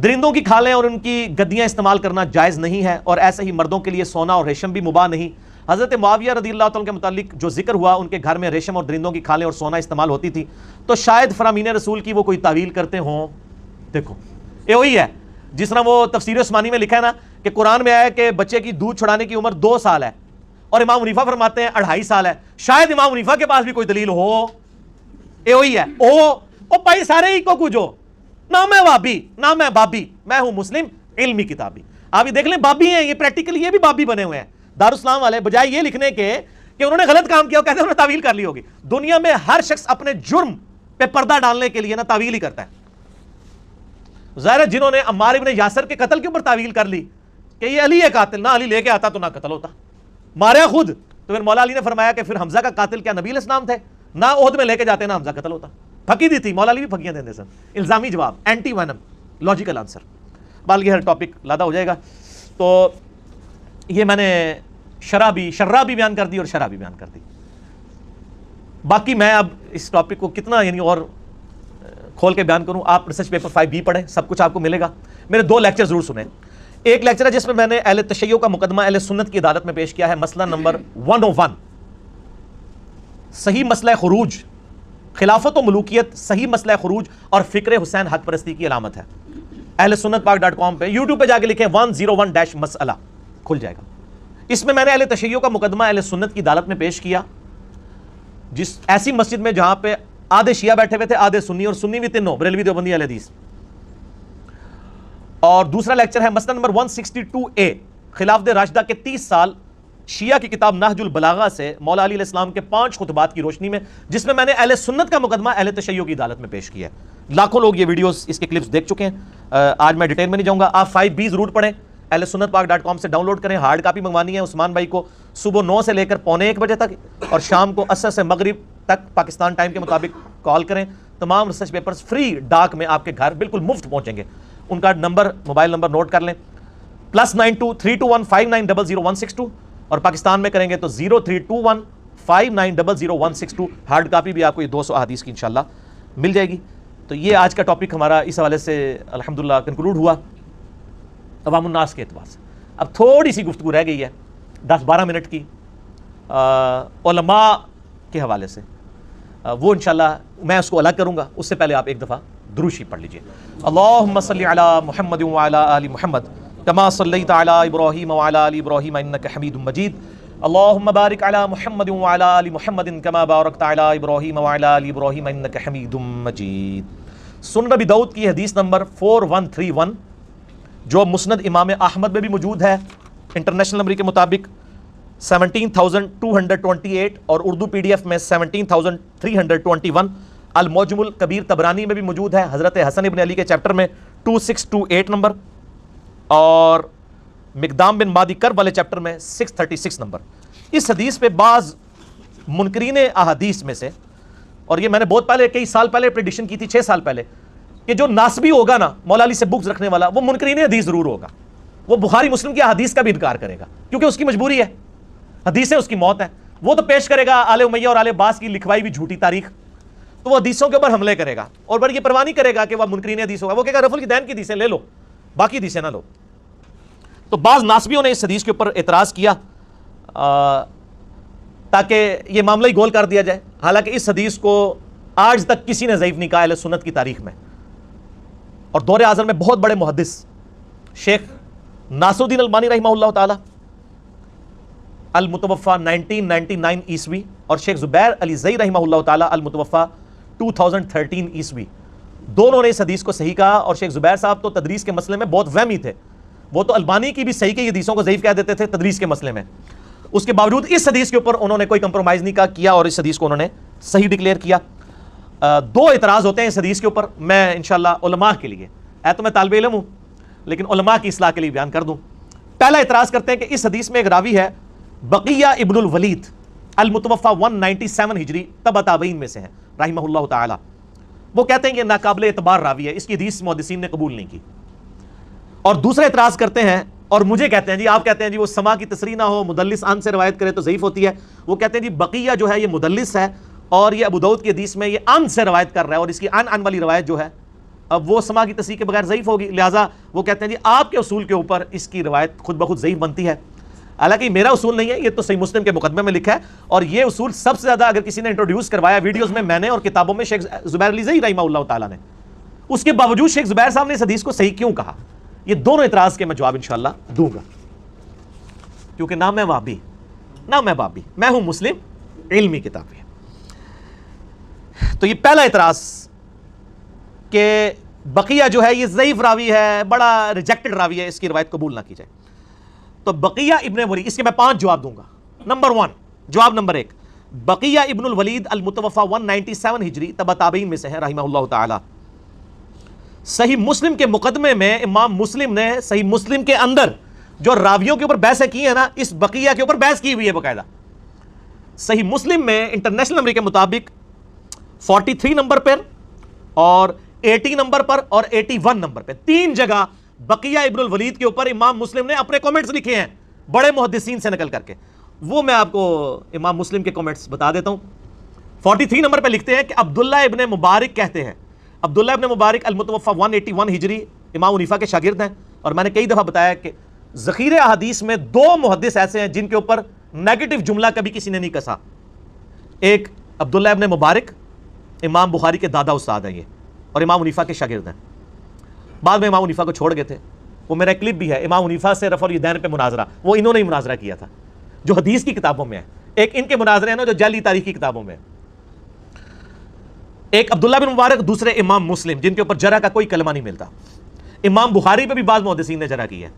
درندوں کی کھالیں اور ان کی گدیاں استعمال کرنا جائز نہیں ہے، اور ایسے ہی مردوں کے لیے سونا اور ریشم بھی مباح نہیں. حضرت معاویہ رضی اللہ عنہ کے متعلق جو ذکر ہوا، ان کے گھر میں ریشم اور درندوں کی کھالیں اور سونا استعمال ہوتی تھی، تو شاید فرامین رسول کی وہ کوئی تعویل کرتے ہوں. دیکھو یہ وہی ہے جس طرح وہ تفسیر عثمانی میں لکھا ہے نا کہ قرآن میں آیا کہ بچے کی دودھ چھڑانے کی عمر 2 سال ہے، اور امام حنیفہ فرماتے ہیں 2.5 سال ہے. شاید امام حنیفہ کے پاس بھی کوئی دلیل ہو. یہ وہی ہے او بھائی سارے ہی کو کچھو نہ میں وابی نہ میں بابی، میں ہوں مسلم علمی کتابی. آپ یہ دیکھ لیں بابی ہیں، یہ پریکٹیکلی یہ بھی بابی بنے ہوئے ہیں دارالاسلام والے، بجائے یہ لکھنے کے کہ انہوں نے غلط کام کیا، کہتے ہیں انہوں نے تعویل کر لی ہوگی. دنیا میں ہر شخص اپنے جرم پہ پردہ ڈالنے کے لیے نا تعویل ہی کرتا ہے. ظاہر ہے جنہوں نے عمار ابن یاسر کے قتل کے اوپر تعویل کر لی کہ یہ علی ہے قاتل، نہ علی لے کے آتا تو نہ قتل ہوتا، ماریا خود. تو پھر مولا علی نے فرمایا کہ پھر حمزہ کا قاتل کیا نبی علیہ السلام تھے؟ نہ عہد میں لے کے جاتے نہ حمزہ قتل ہوتا. پھکی دی تھی، مولا علی بھی پھکیاں دیندے سن. الزامی جواب، اینٹی وینم، لاجیکل آنسر. بلکہ ہر ٹاپک لادا ہو جائے گا. تو یہ میں نے شرح بھی بیان کر دی اور شرح بھی بیان کر دی. باقی میں اب اس ٹاپک کو کتنا یعنی اور کھول کے بیان کروں. آپ ریسرچ پیپر 5B پڑھیں، سب کچھ آپ کو ملے گا. میرے 2 لیکچر ضرور سنیں. ایک لیکچر ہے جس میں نے اہل تشیع کا مقدمہ اہل سنت کی عدالت میں پیش کیا ہے، مسئلہ نمبر 101، صحیح مسئلہ خروج، خلافت و ملوکیت، صحیح مسئلہ خروج اور فکر حسین حق پرستی کی علامت ہے. اہل سنت پاک.com پہ یوٹیوب پہ جا کے لکھیں 101 مسئلہ، کھل جائے گا. اس میں نے اہل تشیع کا مقدمہ اہل سنت کی عدالت میں پیش کیا، جس ایسی مسجد میں جہاں پہ آدھے شیعہ بیٹھے ہوئے تھے، آدھے سنی، اور سنی بھی تینوں بریلوی دیوبندی اہل حدیث. اور دوسرا لیکچر ہے مسئلہ نمبر 162A، خلافت راشدہ کے 30 سال، شیعہ کی کتاب نہج البلاغہ سے مولا علی علیہ السلام کے 5 خطبات کی روشنی میں، جس میں نے اہل سنت کا مقدمہ اہل تشیع کی عدالت میں پیش کیا ہے. لاکھوں لوگ یہ ویڈیوز اس کے کلپس دیکھ چکے ہیں. آج میں ڈیٹیل میں نہیں جاؤں گا. آپ 5B ضرور پڑھیں، اہل سنت پاک.com سے ڈاؤن لوڈ کریں. ہارڈ کاپی منگوانی ہے عثمان بھائی کو صبح 9 سے لے کر 12:45 بجے تک، اور شام کو عصر سے مغرب تک پاکستان ٹائم کے مطابق کال کریں. تمام ریسرچ پیپرز فری ڈاک میں آپ کے گھر بالکل مفت پہنچیں گے. ان کا موبائل نمبر نوٹ کر لیں، +923215900162، اور پاکستان میں کریں گے تو 0321590162. ہارڈ کاپی بھی آپ کو یہ 200 احادیث کی انشاءاللہ مل جائے گی. تو یہ آج کا ٹاپک ہمارا اس حوالے سے الحمدللہ کنکلوڈ ہوا عوام الناس کے اعتبار سے. اب تھوڑی سی گفتگو رہ گئی ہے 10-12 منٹ کی علماء کے حوالے سے، وہ انشاءاللہ میں اس کو الگ کروں گا. اس سے پہلے آپ ایک دفعہ درود شریف پڑھ لیجئے. اللہم صلی علی محمد وعلی آل محمد کما صلیت علی ابراہیم وعلی آل ابراہیم انک حمید مجید. اللہم بارک علی محمد وعلی آل محمد کما بارکت علی ابراہیم وعلی آل ابراہیم انک حمید مجید. سنن ابی داؤد کی حدیث نمبر 4131 جو مسند امام احمد میں بھی موجود ہے، انٹرنیشنل نمبر کے مطابق 17,228، اور اردو PDF میں 17,321. المعجم الکبیر طبرانی میں بھی موجود ہے، حضرت حسن ابن علی کے چیپٹر میں 2628 نمبر، اور مقدام بن مادی کرب والے چیپٹر میں 636 نمبر. اس حدیث پہ بعض منکرین احادیث میں سے، اور یہ میں نے بہت پہلے کئی سال پہلے پریڈکشن کی تھی 6 سال پہلے، کہ جو ناسبی ہوگا نا مولا علی سے بغض رکھنے والا، وہ منکرین حدیث ضرور ہوگا. وہ بخاری مسلم کی احادیث کا بھی انکار کرے گا کیونکہ اس کی مجبوری ہے، حدیثیں اس کی موت ہے. وہ تو پیش کرے گا آل امیہ اور آل عباس کی لکھوائی ہوئی جھوٹی تاریخ، تو وہ حدیثوں کے اوپر حملے کرے گا اور بڑی یہ پرواہ نہیں کرے گا کہ وہ منکرین حدیث ہوگا. وہ کہے گا رفع الدین کی حدیثیں لے لو، باقی حدیثیں نہ لو. تو بعض ناسبیوں نے اس حدیث کے اوپر اعتراض کیا تاکہ یہ معاملہ ہی گول کر دیا جائے. حالانکہ اس حدیث کو آج تک کسی نے ضعیف نہیں کہا اہل سنت کی تاریخ میں. اور دور اعظم میں بہت بڑے محدث شیخ ناصر الدین البانی رحمہ اللہ تعالی المتوفا 1999 عیسوی، اور شیخ زبیر علی زئی رحمہ اللہ تعالی المتوفا 2013 عیسوی، دونوں نے اس حدیث کو صحیح کہا. اور شیخ زبیر صاحب تو تدریس کے مسئلے میں بہت وہمی تھے، وہ تو البانی کی بھی صحیح کی حدیثوں کو ضعیف کہہ دیتے تھے تدریس کے مسئلے میں. اس کے باوجود اس حدیث کے اوپر انہوں نے کوئی کمپرومائز نہیں کیا اور اس حدیث کو انہوں نے صحیح ڈکلیئر کیا. 2 اعتراض ہوتے ہیں اس حدیث کے اوپر، میں انشاءاللہ علماء کے لیے، تو میں طالب علم ہوں لیکن علماء کی اصلاح کے لیے بیان کر دوں. پہلا اعتراض کرتے ہیں کہ اس حدیث میں ایک راوی ہے بقیہ ابن الولید المتوفا 197 ہجری، تبع تابعین میں سے ہیں رحمہ اللہ تعالی. وہ کہتے ہیں کہ ناقابل اعتبار راوی ہے، اس کی حدیث محدثین نے قبول نہیں کی. اور دوسرا اعتراض کرتے ہیں اور مجھے کہتے ہیں جی، آپ کہتے ہیں جی وہ سما کی تصریح نہ ہو، مدلس ان سے روایت کرے تو ضعیف ہوتی ہے. وہ کہتے ہیں جی بقیہ جو ہے یہ مدلس ہے اور یہ ابو داؤد کی حدیث میں یہ ان سے روایت کر رہا ہے اور اس کی ان والی روایت جو ہے اب وہ سما کی تصریح کے بغیر ضعیف ہوگی. لہٰذا وہ کہتے ہیں جی آپ کے اصول کے اوپر اس کی روایت خود بخود ضعیف بنتی ہے. حالانکہ میرا اصول نہیں ہے، یہ تو صحیح مسلم کے مقدمے میں لکھا ہے، اور یہ اصول سب سے زیادہ اگر کسی نے انٹروڈیوس کروایا ویڈیوز میں نے اور کتابوں میں شیخ زبیر علی زئی رحمہ اللہ تعالیٰ نے. اس کے باوجود شیخ زبیر صاحب نے اس حدیث کو صحیح کیوں کہا؟ یہ دونوں اعتراض کے میں جواب انشاءاللہ دوں گا، کیونکہ نہ میں وہابی نہ میں بابی، میں ہوں مسلم علمی کتابی. تو یہ پہلا اعتراض کہ بقیہ جو ہے یہ ضعیف راوی ہے، بڑا ریجیکٹڈ راوی ہے، اس کی روایت قبول نہ کی جائے. تو بقیہ ابن ولید، اس کے میں 5 جواب دوں گا. نمبر 1، جواب نمبر 1، بقیہ ابن الولید المتوفى 197 ہجری تبع تابعین میں سے ہیں رحمہ اللہ تعالی. صحیح مسلم کے مقدمے میں امام مسلم نے صحیح مسلم کے اندر جو راویوں کے اوپر بحث کی ہے نا، اس بقیہ کے اوپر بحث کی ہوئی ہے باقاعدہ. صحیح مسلم میں انٹرنیشنل نمبر کے مطابق 43 نمبر پر اور 80 نمبر پر اور 81 نمبر پہ 3 جگہ بقیہ ابن الولید کے اوپر امام مسلم نے اپنے کومنٹس لکھے ہیں بڑے محدثین سے نقل کر کے. وہ میں آپ کو امام مسلم کے کومنٹس بتا دیتا ہوں. 43 نمبر پہ لکھتے ہیں کہ عبداللہ ابن مبارک کہتے ہیں، عبداللہ ابن مبارک المتوفى 181 ہجری امام حنیفہ کے شاگرد ہیں. اور میں نے کئی دفعہ بتایا کہ ذخیرہ احادیث میں 2 محدث ایسے ہیں جن کے اوپر نیگیٹو جملہ کبھی کسی نے نہیں کسا. ایک عبداللہ ابن مبارک امام بخاری کے دادا استاد ہیں یہ، اور امام حنیفہ کے شاگرد ہیں. بعد میں امام حنیفہ کو چھوڑ گئے تھے. وہ میرا کلپ بھی ہے امام حنیفہ سے رفع الیدین پہ مناظرہ، وہ انہوں نے ہی مناظرہ کیا تھا جو حدیث کی کتابوں میں ہے. ایک ان کے مناظرے ہیں نا جو جعلی تاریخ کی کتابوں میں ہے. ایک عبداللہ بن مبارک، دوسرے امام مسلم جن کے اوپر جرح کا کوئی کلمہ نہیں ملتا. امام بخاری پہ بھی بعض محدثین نے جرح کی ہے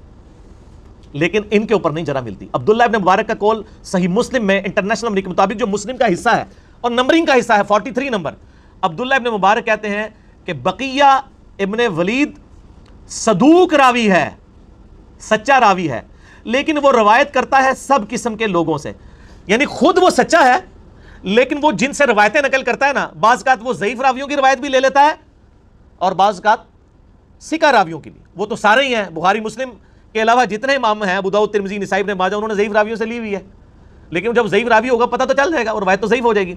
لیکن ان کے اوپر نہیں جرح ملتی. عبداللہ ابن مبارک کا قول صحیح مسلم میں انٹرنیشنل نمبر کے مطابق جو مسلم کا حصہ ہے اور نمبرنگ کا حصہ ہے 43 نمبر، عبداللہ ابن مبارک کہتے ہیں کہ بقیہ ابن ولید صدوق راوی ہے، سچا راوی ہے، لیکن وہ روایت کرتا ہے سب قسم کے لوگوں سے. یعنی خود وہ سچا ہے لیکن وہ جن سے روایتیں نقل کرتا ہے نا، بعض اوقات وہ ضعیف راویوں کی روایت بھی لے لیتا ہے اور بعض اوقات ثقہ راویوں کی بھی. وہ تو سارے ہی ہیں، بخاری مسلم کے علاوہ جتنے امام ہیں، ابو داؤد، ترمذی، نسائی، ابن ماجہ، انہوں نے ضعیف راویوں سے لی ہوئی ہے. لیکن جب ضعیف راوی ہوگا پتہ تو چل جائے گا اور روایت تو ضعیف ہو جائے گی.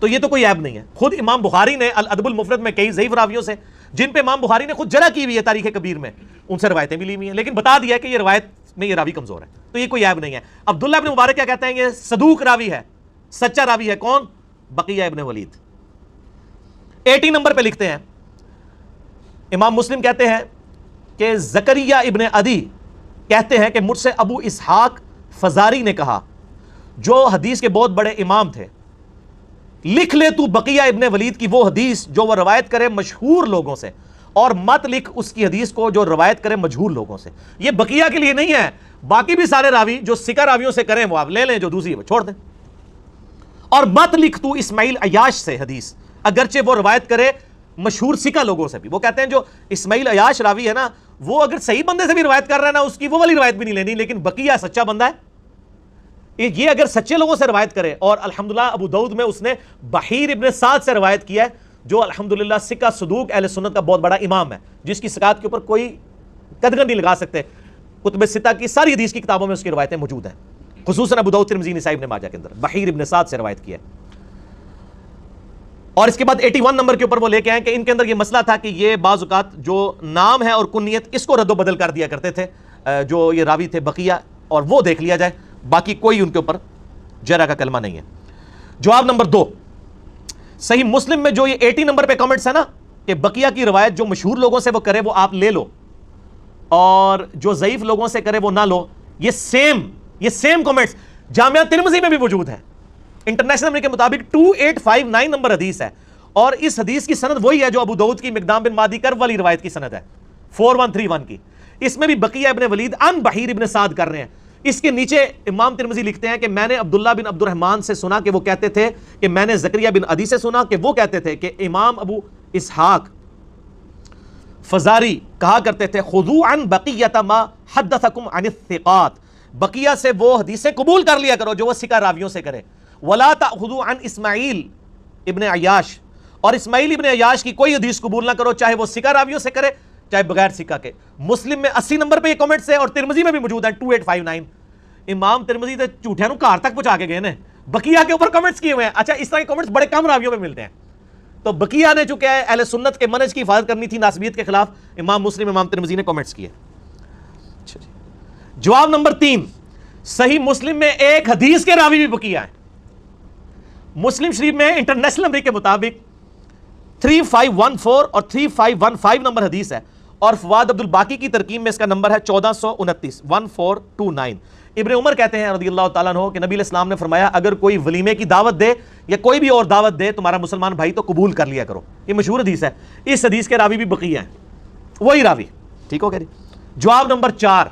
تو یہ تو کوئی عیب نہیں ہے. خود امام بخاری نے الادب المفرد میں کئی ضعیف راویوں سے جن پہ امام بخاری نے خود جرح کی ہوئی ہے تاریخ کبیر میں، ان سے روایتیں بھی لی ہوئی ہیں، لیکن بتا دیا کہ یہ روایت میں یہ راوی کمزور ہے. تو یہ کوئی عیب نہیں ہے. عبداللہ ابن مبارک کیا کہتے ہیں؟ یہ صدوق راوی ہے، سچا راوی ہے. کون؟ بقیہ ابن ولید. 80 نمبر پہ لکھتے ہیں امام مسلم کہتے ہیں کہ زکریا ابن عدی کہتے ہیں کہ مجھ سے ابو اسحاق فزاری نے کہا، جو حدیث کے بہت بڑے امام تھے، لکھ لے تو بقیہ ابن ولید کی وہ حدیث جو وہ روایت کرے مشہور لوگوں سے، اور مت لکھ اس کی حدیث کو جو روایت کرے مجہول لوگوں سے. یہ بقیہ کے لیے نہیں ہے، باقی بھی سارے راوی جو ثقہ راویوں سے کریں وہ آپ لے لیں، جو دوسری وہ چھوڑ دیں. اور مت لکھ تو اسماعیل عیاش سے حدیث، اگرچہ وہ روایت کرے مشہور ثقہ لوگوں سے بھی. وہ کہتے ہیں جو اسماعیل عیاش راوی ہے نا، وہ اگر صحیح بندے سے بھی روایت کر رہا ہے نا، اس کی وہ والی روایت بھی نہیں لینی. لیکن بقیہ سچا بندہ ہے، یہ اگر سچے لوگوں سے روایت کرے. اور الحمدللہ ابو داؤد میں اس نے بحیر ابن سعد سے روایت کیا ہے، جو الحمدللہ ثقہ صدوق اہل سنت کا بہت بڑا امام ہے، جس کی ثقات کے اوپر کوئی قدغن نہیں لگا سکتے. کتب ستہ کی ساری حدیث کی کتابوں میں اس کی روایتیں موجود ہیں، خصوصاً ابو داؤد، ترمذی، نسائی، ابن ماجہ کے اندر بحیر ابن سعد سے روایت کیا ہے. اور اس کے بعد 81 نمبر کے اوپر وہ لے کے آئے کہ ان کے اندر یہ مسئلہ تھا کہ یہ بعض اوقات جو نام ہے اور کنیت اس کو رد و بدل کر دیا کرتے تھے جو یہ راوی تھے بقیہ، اور وہ دیکھ لیا جائے، باقی کوئی ان کے اوپر جرح کا کلمہ نہیں ہے. جواب نمبر 2، صحیح مسلم میں جو یہ 80 نمبر پہ کمنٹس ہے نا کہ بقیہ کی روایت جو مشہور لوگوں سے وہ کرے وہ آپ لے لو اور جو ضعیف لوگوں سے کرے وہ نہ لو، یہ سیم کمنٹس جامعہ ترمذی میں بھی موجود ہے. انٹرنیشنل نمبر کے مطابق 2859 نمبر حدیث ہے، اور اس حدیث کی سند وہی ہے جو ابو داؤد کی مقدام بن مادی کرب والی روایت کی سند ہے 4131 کی. اس میں بھی بقیہ ابن ولید ان بحیر ابن سعد کر رہے ہیں. اس کے نیچے امام ترمذی لکھتے ہیں کہ میں نے عبداللہ بن عبد الرحمن سے سنا کہ وہ کہتے تھے کہ میں نے زکریا بن عدی سے سنا کہ وہ کہتے تھے کہ امام ابو اسحاق فزاری کہا کرتے تھے خذوا عن بقیۃ ما حدثکم عن الثقات، بقیہ سے وہ حدیثیں قبول کر لیا کرو جو وہ ثقہ راویوں سے کرے. ولا تأخذوا عن اسماعیل ابن عیاش، اور اسماعیل ابن عیاش کی کوئی حدیث قبول نہ کرو چاہے وہ ثقہ راویوں سے کرے چاہے بغیر سکہ کے. مسلم میں 80 نمبر پہ یہ کمنٹس ہے اور ترمذی میں بھی موجود ہے 2859. امام ترمذی تو جھوٹیاں نو گھر تک پہنچا کے گئے نے, بقیہ کے اوپر کمنٹس کیے ہوئے ہیں. اچھا, اس طرح کے کمنٹس بڑے کم راویوں میں ملتے ہیں. تو بقیہ نے چونکہ اہل سنت کے منہج کی حفاظت کرنی تھی ناسبیت کے خلاف, امام مسلم امام ترمذی نے کمنٹس کیے. جواب نمبر 3, صحیح مسلم میں ایک حدیث کے راوی بھی بقیہ ہیں. مسلم شریف میں انٹرنیشنل نمبر کے مطابق 3514 اور 3515 نمبر حدیث ہے, اور فواد عبد الباقی کی ترکیب میں اس کا نمبر ہے 1429 1429. ابن عمر کہتے ہیں رضی اللہ تعالیٰ عنہ کہ نبی علیہ السلام نے فرمایا اگر کوئی ولیمے کی دعوت دے یا کوئی بھی اور دعوت دے تمہارا مسلمان بھائی تو قبول کر لیا کرو. یہ مشہور حدیث ہے. اس حدیث کے راوی بھی بقیہ ہیں, وہی راوی. ٹھیک ہو گیا جی. جواب نمبر 4,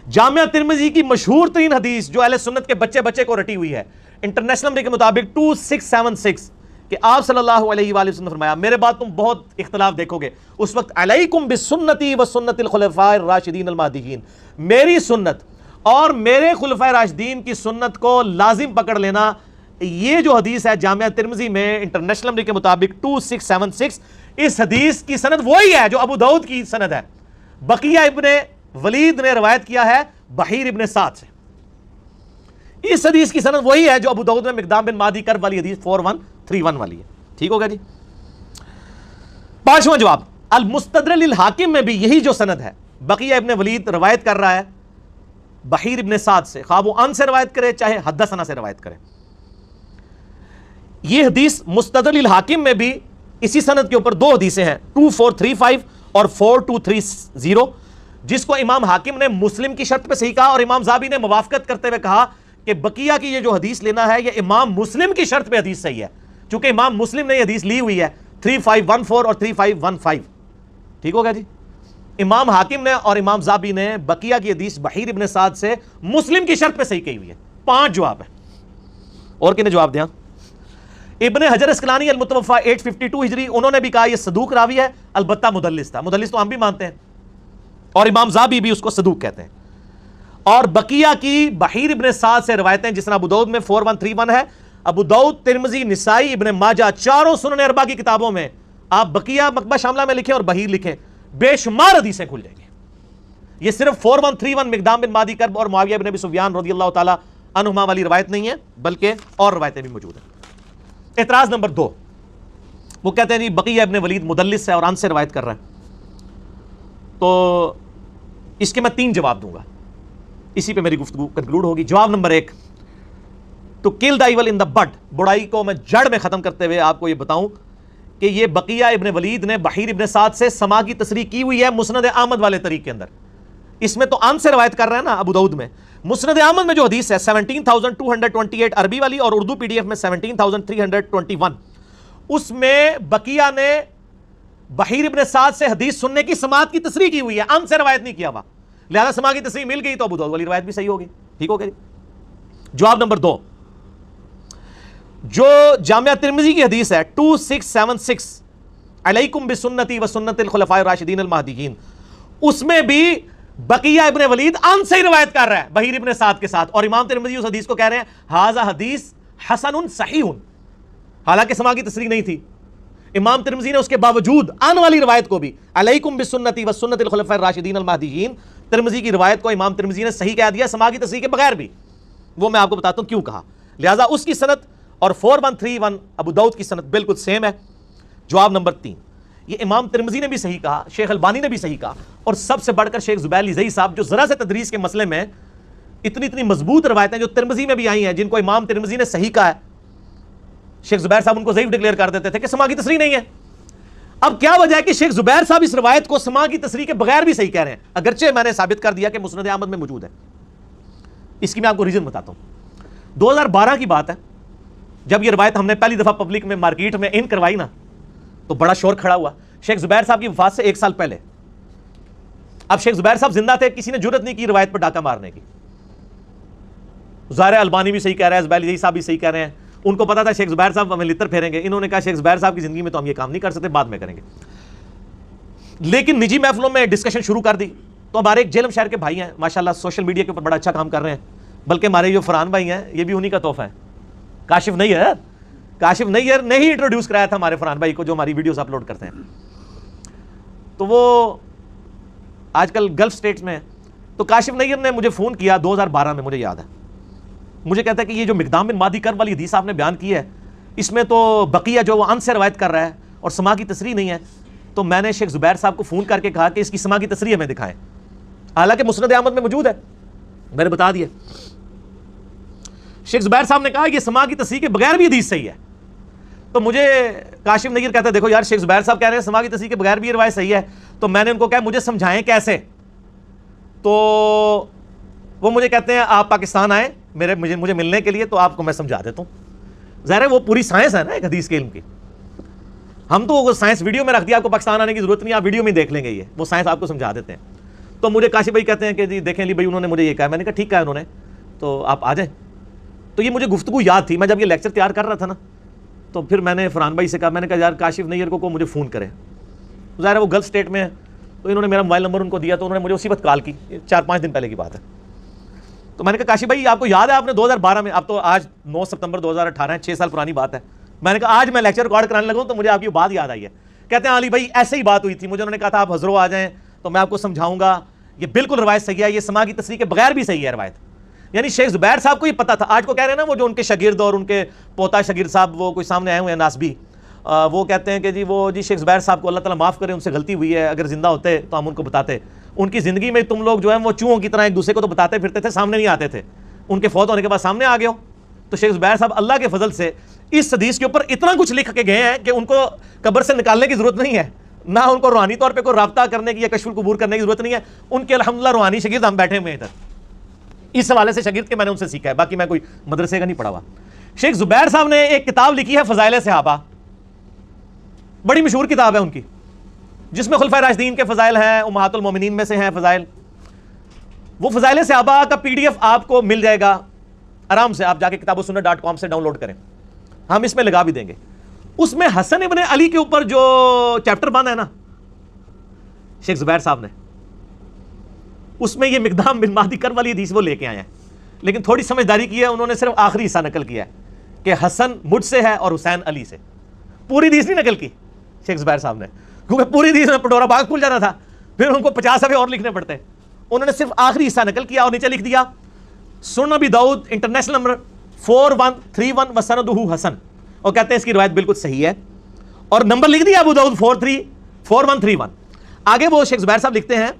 جامعہ ترمذی کی مشہور ترین حدیث جو اہل سنت کے بچے بچے کو رٹی ہوئی ہے, انٹرنیشنل نمبر کے مطابق 2676 کہ آپ صلی اللہ علیہ وآلہ وسلم نے فرمایا میرے بعد تم بہت اختلاف دیکھو گے, اس وقت علیکم بسنتی و سنت الخلفاء الراشدین المہدیین, میری سنت اور میرے خلفاء راشدین کی سنت کو لازم پکڑ لینا. یہ جو حدیث ہے جامعہ ترمذی میں انٹرنیشنل نمبر کے مطابق 2676, اس حدیث کی سند وہی ہے جو ابو داؤد کی سند ہے. بقیہ ابن ولید نے روایت کیا ہے بحیر ابن سعد سے. اس حدیث کی سند وہی ہے جو ابو داؤد میں مقدام بن مادی کرب والی حدیث 4131 والی ہے. ٹھیک ہوگا جی. 5واں جواب, المستدرک للحاکم میں بھی یہی جو سند ہے, بقیہ ابن ولید روایت کر رہا ہے بحیر ابن سعد سے, خواہ وہ ان سے روایت کرے چاہے حدثنا سے روایت کرے. یہ حدیث مستدرک للحاکم میں بھی اسی سند کے اوپر 2 حدیثیں ہیں 2435 اور 4230, جس کو امام حاکم نے مسلم کی شرط پہ صحیح کہا اور امام زابی نے موافقت کرتے ہوئے کہا کہ بقیہ کی یہ جو حدیث لینا ہے یہ امام مسلم کی شرط پہ حدیث صحیح ہے, چونکہ امام مسلم نے یہ حدیث لی ہوئی ہے 3514 اور 3515. ٹھیک ہوگا جی. امام حاکم نے اور امام زابی نے بقیہ کی حدیث بحیر ابن سعد سے مسلم کی شرط پہ صحیح کہی ہوئی ہے. 5 جواب ہے. اور کنے جواب دیا؟ ابن حجر اسقلانی المتوفا 852 ہجری, انہوں نے بھی کہا یہ صدوق راوی ہے, البتہ مدلس تھا. مدلس تو ہم بھی مانتے ہیں اور امام زابی بھی اس کو صدوق کہتے ہیں. اور بقیہ کی بحیر ابن سعد سے روایتیں جس طرح ابو داؤد میں 4131 ہے, ابو داؤد, ترمذی, نسائی, ابن ماجہ, چاروں سنن اربعہ کی کتابوں میں آپ بقیہ مکبہ شاملہ میں لکھیں اور بحیر لکھیں, بے شمار حدیثیں کھل جائیں گی. یہ صرف 4131 مقدام بن مادی کرب اور معاویہ بن ابی سفیان رضی اللہ تعالی عنہما والی روایت نہیں ہے, بلکہ اور روایتیں بھی موجود ہیں. اعتراض نمبر 2, وہ کہتے ہیں جی بقیہ ابن ولید مدلس ہے اور ان سے روایت کر رہا ہے. تو اس کے میں 3 جواب دوں گا, اسی پہ میری گفتگو کنکلوڈ ہوگی. جواب نمبر 1, تو کل دا ایول ان دا بڈ, برائی کو میں جڑ میں ختم کرتے ہوئے آپ کو یہ بتاؤں کہ یہ بقیہ ابن ولید نے بحیر ابن سعد سے سما کی تصریح کی ہوئی ہے مسند احمد والے طریق کے اندر. اس میں تو ان سے روایت کر رہے ہیں نا ابو داؤد میں. مسند احمد میں جو حدیث ہے 17228 عربی والی اور اردو پی ڈی ایف میں 17321, اس میں بقیہ نے بحیر ابن سعد سے حدیث سننے کی سماعت کی تصریح کی ہوئی ہے, ان سے روایت نہیں کیا ہوا, لہذا سما کی تصریح مل گئی تو ابو داؤد والی روایت بھی صحیح ہوگی. ٹھیک ہو گیا. جواب نمبر 2, جو جامعہ ترمذی کی حدیث ہے 2676 علیکم بسنتی و سنت الخلفاء الراشدین المہدیین, اس میں بھی بقیہ ابن ولید ان سے ہی روایت کر رہا ہے بحیر ابن سعد کے ساتھ, اور امام ترمذی اس حدیث کو کہہ رہے ہیں ھذا حدیث حسن صحیح, حالانکہ سما کی تصریح نہیں تھی. امام ترمذی نے اس کے باوجود ان والی روایت کو بھی علیکم بسنتی و سنت الخلفاء الراشدین المہدیین, ترمذی کی روایت کو امام ترمذی نے صحیح کہہ دیا سما کی تصریح کے بغیر بھی. وہ میں آپ کو بتاتا ہوں کیوں کہا. لہٰذا اس کی سند اور 4131 ابو داؤد کی سند بالکل سیم ہے. جواب نمبر 3, یہ امام ترمذی نے بھی صحیح کہا, شیخ البانی نے بھی صحیح کہا, اور سب سے بڑھ کر شیخ زبیر لزئی صاحب جو ذرا سے تدریس کے مسئلے میں اتنی مضبوط روایتیں جو ترمذی میں بھی آئی ہیں جن کو امام ترمذی نے صحیح کہا ہے, شیخ زبیر صاحب ان کو ضعیف ڈکلیئر کر دیتے تھے کہ سما کی تصریح نہیں ہے. اب کیا وجہ ہے کہ شیخ زبیر صاحب اس روایت کو سما کی تصریح کے بغیر بھی صحیح کہہ رہے ہیں, اگرچہ میں نے ثابت کر دیا کہ مسند احمد میں موجود ہے. اس کی میں آپ کو ریزن بتاتا ہوں. 2012 کی بات ہے, جب یہ روایت ہم نے پہلی دفعہ پبلک میں مارکیٹ میں ان کروائی نا, تو بڑا شور کھڑا ہوا شیخ زبیر صاحب کی وفات سے 1 سال پہلے. اب شیخ زبیر صاحب زندہ تھے, کسی نے جرت نہیں کی روایت پر ڈاکہ مارنے کی. ظاہر البانی بھی صحیح کہہ رہا ہے, زبیر لزئی صاحب بھی صحیح کہہ رہے ہیں, ان کو پتا تھا شیخ زبیر صاحب ہمیں لتر پھیریں گے. انہوں نے کہا شیخ زبیر صاحب کی زندگی میں تو ہم یہ کام نہیں کر سکتے, بعد میں کریں گے. لیکن نجی محفلوں میں ڈسکشن شروع کر دی. تو ہمارے ایک جیلم شہر کے بھائی ہیں ماشاءاللہ, سوشل میڈیا کے اوپر بڑا اچھا کام کر رہے ہیں, بلکہ ہمارے جو فرحان بھائی ہیں یہ بھی انہی کا تحفہ ہے. کاشف نیر نے ہی انٹروڈیوس کرایا تھا ہمارے فرحان بھائی کو جو ہماری ویڈیوز اپلوڈ کرتے ہیں. تو وہ آج کل گلف سٹیٹس میں ہے. تو کاشف نیر نے مجھے فون کیا 2012 میں, مجھے یاد ہے, مجھے کہتا ہے کہ یہ جو مقدام بن مادی کرب والی حدیث آپ نے بیان کی ہے, اس میں تو بقیہ جو وہ ان سے روایت کر رہا ہے اور سما کی تصریح نہیں ہے. تو میں نے شیخ زبیر صاحب کو فون کر کے کہا کہ اس کی سما کی تصریح ہمیں دکھائیں, حالانکہ مسند احمد میں موجود ہے, میں نے بتا دیا. شیخ زبیر صاحب نے کہا یہ سما کی تصریح کے بغیر بھی حدیث صحیح ہے. تو مجھے کاشف نیر کہتا ہے دیکھو یار شیخ زبیر صاحب کہہ رہے ہیں سما کی تصریح کے بغیر بھی یہ روایت صحیح ہے. تو میں نے ان کو کہا مجھے سمجھائیں کیسے. تو وہ مجھے کہتے ہیں آپ پاکستان آئیں مجھے ملنے کے لیے, تو آپ کو میں سمجھا دیتا ہوں. ظاہر ہے وہ پوری سائنس ہے نا ایک حدیث کے علم کی. ہم تو وہ سائنس ویڈیو میں رکھ دیا, آپ کو پاکستان آنے کی ضرورت نہیں, آپ ویڈیو میں دیکھ لیں گے, یہ وہ سائنس آپ کو سمجھا دیتے ہیں. تو مجھے کاشف بھائی کہتے ہیں کہ جی دیکھیں علی بھائی انہوں نے مجھے یہ کہا. میں نے کہا ٹھیک ہے انہوں نے, تو آپ آ جائیں. تو یہ مجھے گفتگو یاد تھی, میں جب یہ لیکچر تیار کر رہا تھا نا, تو پھر میں نے فرحان بھائی سے کہا, میں نے کہا یار کاشف نیر کو مجھے فون کرے. ظاہر ہے وہ گلف اسٹیٹ میں ہے, تو انہوں نے میرا موبائل نمبر ان کو دیا, تو انہوں نے مجھے اسی وقت کال کی, 4-5 دن پہلے کی بات ہے. تو میں نے کہا کاشف بھائی آپ کو یاد ہے آپ نے 2012 میں, اب تو آج 9 ستمبر 2018 ہے, 6 سال پرانی بات ہے. میں نے کہا آج میں لیکچر ریکارڈ کرانے لگا ہوں تو مجھے آپ کی بات یاد آئی ہے. کہتے ہیں علی بھائی ایسے ہی بات ہوئی تھی, مجھے انہوں نے کہا تھا آپ حضرو آ جائیں تو میں آپ کو سمجھاؤں گا, یہ بالکل روایت صحیح ہے, یہ سما کی تصریح کے بغیر بھی صحیح ہے روایت. یعنی شیخ زبیر صاحب کو یہ پتا تھا. آج کو کہہ رہے ہیں نا وہ جو ان کے شاگرد اور ان کے پوتا شاگرد صاحب وہ کوئی سامنے آئے ہوئے ہیں ناسبی, وہ کہتے ہیں کہ جی وہ جی شیخ زبیر صاحب کو اللہ تعالیٰ معاف کرے, ان سے غلطی ہوئی ہے, اگر زندہ ہوتے تو ہم ان کو بتاتے. ان کی زندگی میں تم لوگ جو ہیں وہ چوہوں کی طرح ایک دوسرے کو تو بتاتے پھرتے تھے, سامنے نہیں آتے تھے. ان کے فوت ہونے کے بعد سامنے آ گئے ہو. تو شیخ زبیر صاحب اللہ کے فضل سے اس حدیث کے اوپر اتنا کچھ لکھ کے گئے ہیں کہ ان کو قبر سے نکالنے کی ضرورت نہیں ہے, نہ ان کو روحانی طور پہ کوئی رابطہ کرنے کی یا کشف القبور کرنے کی ضرورت نہیں ہے. ان کے الحمدللہ روحانی شاگرد ہم بیٹھے ہوئے ہیں ادھر, اس حوالے سے شاگرد کے میں نے ان سے سیکھا ہے, باقی میں کوئی مدرسے کا نہیں پڑھا ہوا. شیخ زبیر صاحب نے ایک کتاب لکھی ہے فضائل صحابہ, بڑی مشہور کتاب ہے ان کی, جس میں خلفائے راشدین کے فضائل ہیں, امہات المومنین میں سے ہیں فضائل. وہ فضائل صحابہ کا PDF آپ کو مل جائے گا آرام سے, آپ جا کے kitabussunnah.com سے ڈاؤن لوڈ کریں, ہم اس میں لگا بھی دیں گے. اس میں حسن ابن علی کے اوپر جو چیپٹر بنا ہے نا شیخ زبیر صاحب نے, اس میں یہ مقدام بن مہدی کرب والی حدیث وہ لے کے آئے ہیں, لیکن تھوڑی سمجھداری کی ہے انہوں نے, صرف آخری حصہ نقل کیا ہے کہ حسن مجھ سے ہے اور حسین علی سے. پوری حدیث نہیں نقل کی شیخ زبیر صاحب نے, کیونکہ پوری حدیث میں پٹورا باغ کھل جانا تھا, پھر ان کو 50 صفحے اور لکھنے پڑتے. انہوں نے صرف آخری حصہ نقل کیا اور نیچے لکھ دیا سنن ابی داؤد انٹرنیشنل نمبر 4131 وسندہ حسن, اور کہتے ہیں اس کی روایت بالکل صحیح ہے, اور نمبر لکھ دیا ابو داؤد 4131. آگے وہ شیخ زبیر صاحب لکھتے ہیں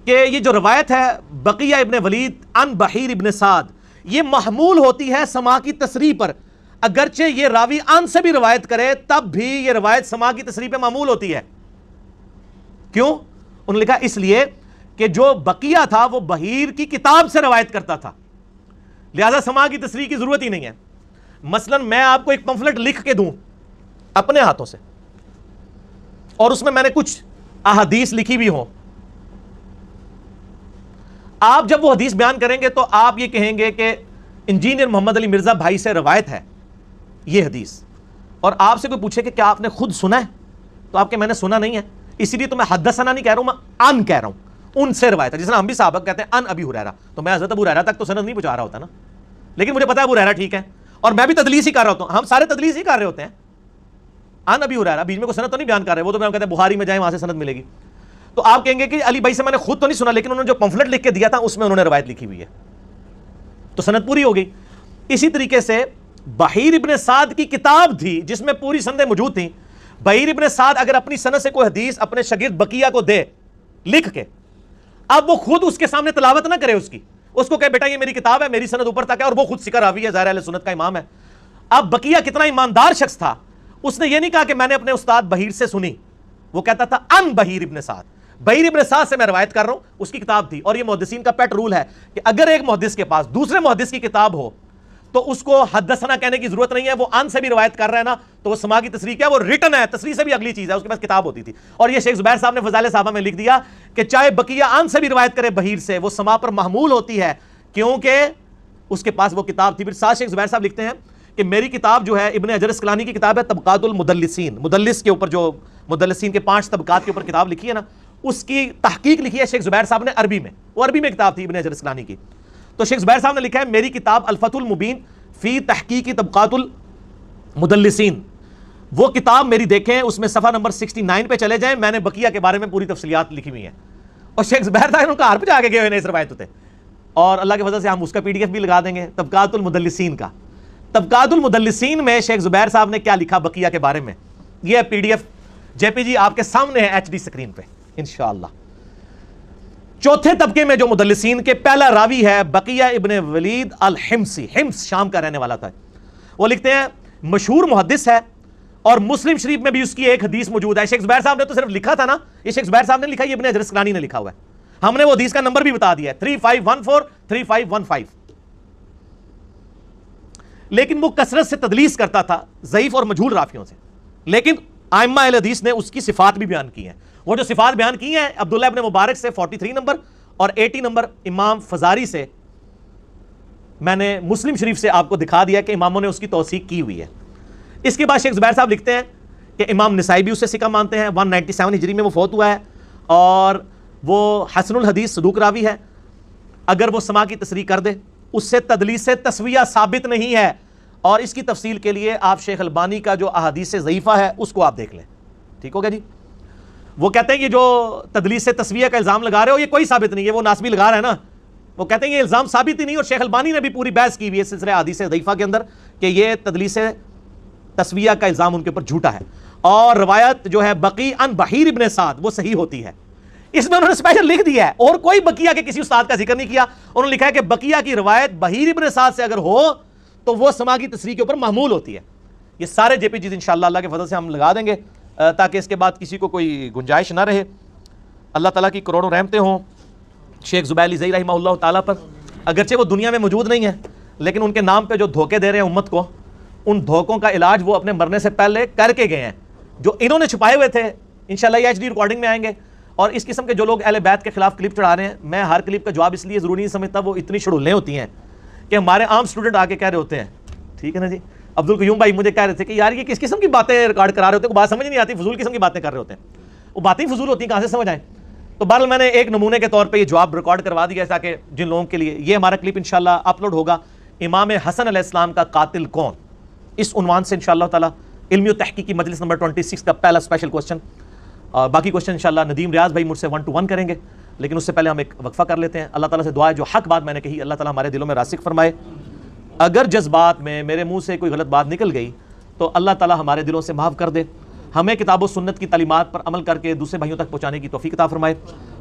کہ یہ جو روایت ہے بقیہ ابن ولید ان بحیر ابن سعد, یہ محمول ہوتی ہے سما کی تصریح پر, اگرچہ یہ راوی ان سے بھی روایت کرے تب بھی یہ روایت سما کی تصریح پہ معمول ہوتی ہے. کیوں؟ انہوں نے لکھا اس لیے کہ جو بقیہ تھا وہ بحیر کی کتاب سے روایت کرتا تھا, لہذا سما کی تصریح کی ضرورت ہی نہیں ہے. مثلا میں آپ کو ایک پمفلٹ لکھ کے دوں اپنے ہاتھوں سے, اور اس میں نے کچھ احادیث لکھی بھی ہوں, آپ جب وہ حدیث بیان کریں گے تو آپ یہ کہیں گے کہ انجینئر محمد علی مرزا بھائی سے روایت ہے یہ حدیث, اور آپ سے کوئی پوچھے کہ کیا آپ نے خود سنا ہے, تو آپ کہ میں نے سنا نہیں ہے, اسی لیے تو میں حدثنا نہیں کہہ رہا ہوں, میں ان کہہ رہا ہوں, ان سے روایت ہے. جس طرح ہم بھی صحابہ کہتے ہیں ان ابی ہریرہ, تو میں حضرت ابو ہریرہ تک تو سند نہیں پہنچا رہا ہوتا نا, لیکن مجھے پتا ہے ابو ہریرہ ٹھیک ہے, اور میں بھی تدلیس ہی کر رہا ہوتا ہوں, ہم سارے تدلیس ہی کر رہے ہوتے ہیں. ان ابی ہریرہ بیچ میں کوئی سند تو نہیں بیان کر رہے, وہ تو میں کہتے ہیں بخاری میں جائیں وہاں سے سند ملے گی. تو آپ کہیں گے کہ علی بھائی سے میں نے خود تو نہیں سنا, لیکن انہوں نے جو پمفلٹ لکھ کے دیا تھا اس میں انہوں نے روایت لکھی ہوئی ہے, تو سند پوری ہو گئی. اسی طریقے سے بحیر ابن سعد کی کتاب تھی جس میں پوری سندیں موجود تھیں. بحیر ابن سعد اگر اپنی سند سے کوئی حدیث اپنے شاگرد بقیہ کو دے لکھ کے, اب وہ خود اس کے سامنے تلاوت نہ کرے اس کو کہے بیٹا یہ میری کتاب ہے, میری سند اوپر تک ہے, اور وہ خود سکر راوی ہے, ظاہر اہل سنت کا امام ہے. اب بقیہ کتنا ایماندار شخص تھا, اس نے یہ نہیں کہا کہ میں نے اپنے استاد بحیر سے سنی, وہ کہتا تھا ان بحیر ابن سعد, بحیر ابن سعد سے میں روایت کر رہا ہوں, اس کی کتاب تھی. اور یہ محدثین کا پیٹ رول ہے کہ اگر ایک محدث کے پاس دوسرے محدث کی کتاب ہو تو اس کو حدثنا کہنے کی ضرورت نہیں ہے, وہ ان سے بھی روایت کر رہا ہے نا, تو وہ سما کی تصریح کیا ہے, وہ ریٹن ہے, تصریح سے بھی اگلی چیز ہے, اس کے پاس کتاب ہوتی تھی. اور یہ شیخ زبیر صاحب نے فضائل صحابہ میں لکھ دیا کہ چاہے بقیہ ان سے بھی روایت کرے بحیر سے, وہ سما پر محمول ہوتی ہے, کیونکہ اس کے پاس وہ کتاب تھی. پھر ساتھ شیخ زبیر صاحب لکھتے ہیں کہ میری کتاب جو ہے ابن حجر اسقلانی کی کتاب ہے طبقات المدلسین, مدلس کے اوپر جو مدلسین کے 5 طبقات کے اوپر کتاب لکھی ہے نا, اس کی تحقیق لکھی ہے شیخ زبیر صاحب نے عربی میں, وہ عربی میں کتاب تھی ابن حجر اسقلانی کی. تو شیخ زبیر صاحب نے لکھا ہے میری کتاب الفتح المبین فی تحقیق طبقات المدلسین, وہ کتاب میری دیکھیں، اس میں صفحہ نمبر 69 پہ چلے جائیں، میں نے بقیہ کے بارے میں پوری تفصیلات لکھی ہوئی ہیں، اور شیخ زبیر صاحب ان کا ہر پہ جا کے گئے ہوئے ہیں اس روایت ہوتے، اور اللہ کے فضل سے ہم اس کا PDF بھی لگا دیں گے، طبقات المدلسین کا۔ طبقات المدلسین میں شیخ زبیر صاحب نے کیا لکھا بقیہ کے بارے میں، یہ PDF JPG آپ کے سامنے ہے HD سکرین پہ انشاءاللہ۔ چوتھے طبقے میں جو مدلسین کے پہلا راوی ہے بقیہ ابن ولید الحمصی، حمص شام کا رہنے والا تھا، وہ لکھتے ہیں مشہور محدث ہے، اور مسلم شریف میں بھی اس کی ایک حدیث موجود ہے۔ شیخ زبیر صاحب نے تو صرف لکھا تھا نا، یہ شیخ زبیر صاحب نے لکھا، یہ ابن حجر اسقلانی نے لکھا ہوا ہے، ہم نے وہ حدیث کا نمبر بھی بتا دیا ہے 3514 3515۔ لیکن وہ کثرت سے تدلیس کرتا تھا ضعیف اور مجہول راویوں سے، لیکن ائمہ اہل حدیث نے اس کی صفات بھی بیان کی ہیں۔ وہ جو صفات بیان کی ہیں عبداللہ ابن مبارک سے 43 نمبر اور 80 نمبر امام فزاری سے، میں نے مسلم شریف سے آپ کو دکھا دیا کہ اماموں نے اس کی توثیق کی ہوئی ہے۔ اس کے بعد شیخ زبیر صاحب لکھتے ہیں کہ امام نسائی بھی اسے ثقہ مانتے ہیں، 197 ہجری میں وہ فوت ہوا ہے، اور وہ حسن الحدیث صدوق راوی ہے، اگر وہ سما کی تصریح کر دے اس سے تدلیس تسویہ ثابت نہیں ہے، اور اس کی تفصیل کے لیے آپ شیخ البانی کا جو احادیث ضعیفہ ہے اس کو آپ دیکھ لیں، ٹھیک ہو گیا جی۔ وہ کہتے ہیں یہ جو تدلیس تسویہ کا الزام لگا رہے ہو یہ کوئی ثابت نہیں ہے، وہ ناسبی لگا رہا ہے نا، وہ کہتے ہیں یہ الزام ثابت ہی نہیں، اور شیخ البانی نے بھی پوری بحث کی ہوئی ہے سلسلہ احادیث ضعیفہ کے اندر کہ یہ تدلیس تسویہ کا الزام ان کے اوپر جھوٹا ہے، اور روایت جو ہے بقی ان بحیر ابن سعد وہ صحیح ہوتی ہے، اس میں انہوں نے اسپیشل لکھ دیا ہے، اور کوئی بقیہ کے کسی استاد کا ذکر نہیں کیا، انہوں نے لکھا ہے کہ بقیہ کی روایت بحیر ابن سعد سے اگر ہو تو وہ سما کی تصریح کے اوپر محمول ہوتی ہے۔ یہ سارے JPGs انشاءاللہ اللہ کے فضل سے ہم لگا دیں گے تاکہ اس کے بعد کسی کو کوئی گنجائش نہ رہے۔ اللہ تعالیٰ کی کروڑوں رحمتیں ہوں شیخ زبیر علی زئی رحمہ اللہ تعالیٰ پر، اگرچہ وہ دنیا میں موجود نہیں ہے لیکن ان کے نام پہ جو دھوکے دے رہے ہیں امت کو، ان دھوکوں کا علاج وہ اپنے مرنے سے پہلے کر کے گئے ہیں، جو انہوں نے چھپائے ہوئے تھے انشاءاللہ یہ HD ریکارڈنگ میں آئیں گے۔ اور اس قسم کے جو لوگ اہل بیت کے خلاف کلپ چڑھا رہے ہیں، میں ہر کلپ کا جواب اس لیے ضروری نہیں سمجھتا، وہ اتنی شڑولیں ہوتی ہیں کہ ہمارے عام اسٹوڈنٹ آ کے کہہ رہے ہوتے ہیں، ٹھیک ہے نا جی، عبد القیوم بھائی مجھے کہہ رہے تھے کہ یار یہ کس قسم کی باتیں ریکارڈ کرا رہے ہوتے ہیں، بات سمجھ نہیں آتی، فضول قسم کی باتیں کر رہے ہوتے ہیں، وہ باتیں فضول ہوتی ہیں، کہاں سے سمجھ آئیں؟ تو بہرحال میں نے ایک نمونے کے طور پہ یہ جواب ریکارڈ کروا دیا ہے تاکہ جن لوگوں کے لیے یہ ہمارا کلپ انشاءاللہ اپلوڈ ہوگا، امام حسن علیہ السلام کا قاتل کون، اس عنوان سے انشاءاللہ تعالی علمی و تحقیقی مجلس نمبر 26 کا پہلا اسپیشل کوسچن، اور باقی کوسچن انشاءاللہ ندیم ریاض بھائی مجھ سے 1 to 1 کریں گے، لیکن اس سے پہلے ہم ایک وقفہ کر لیتے ہیں۔ اللہ تعالیٰ سے دعا ہے جو حق بات میں نے کہی اللہ تعالیٰ ہمارے دلوں میں راسخ فرمائے، اگر جذبات میں میرے منہ سے کوئی غلط بات نکل گئی تو اللہ تعالیٰ ہمارے دلوں سے معاف کر دے، ہمیں کتاب و سنت کی تعلیمات پر عمل کر کے دوسرے بھائیوں تک پہنچانے کی توفیق عطا فرمائے۔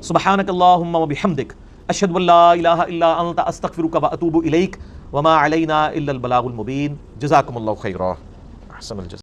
سبحانک اللہم و بحمدک، اشہد ان لا الہ الا انت، استغفرک و اتوب الیک، وما علینا الا البلاغ المبین۔ جزاکم اللہ خیرا، احسن الجزاء۔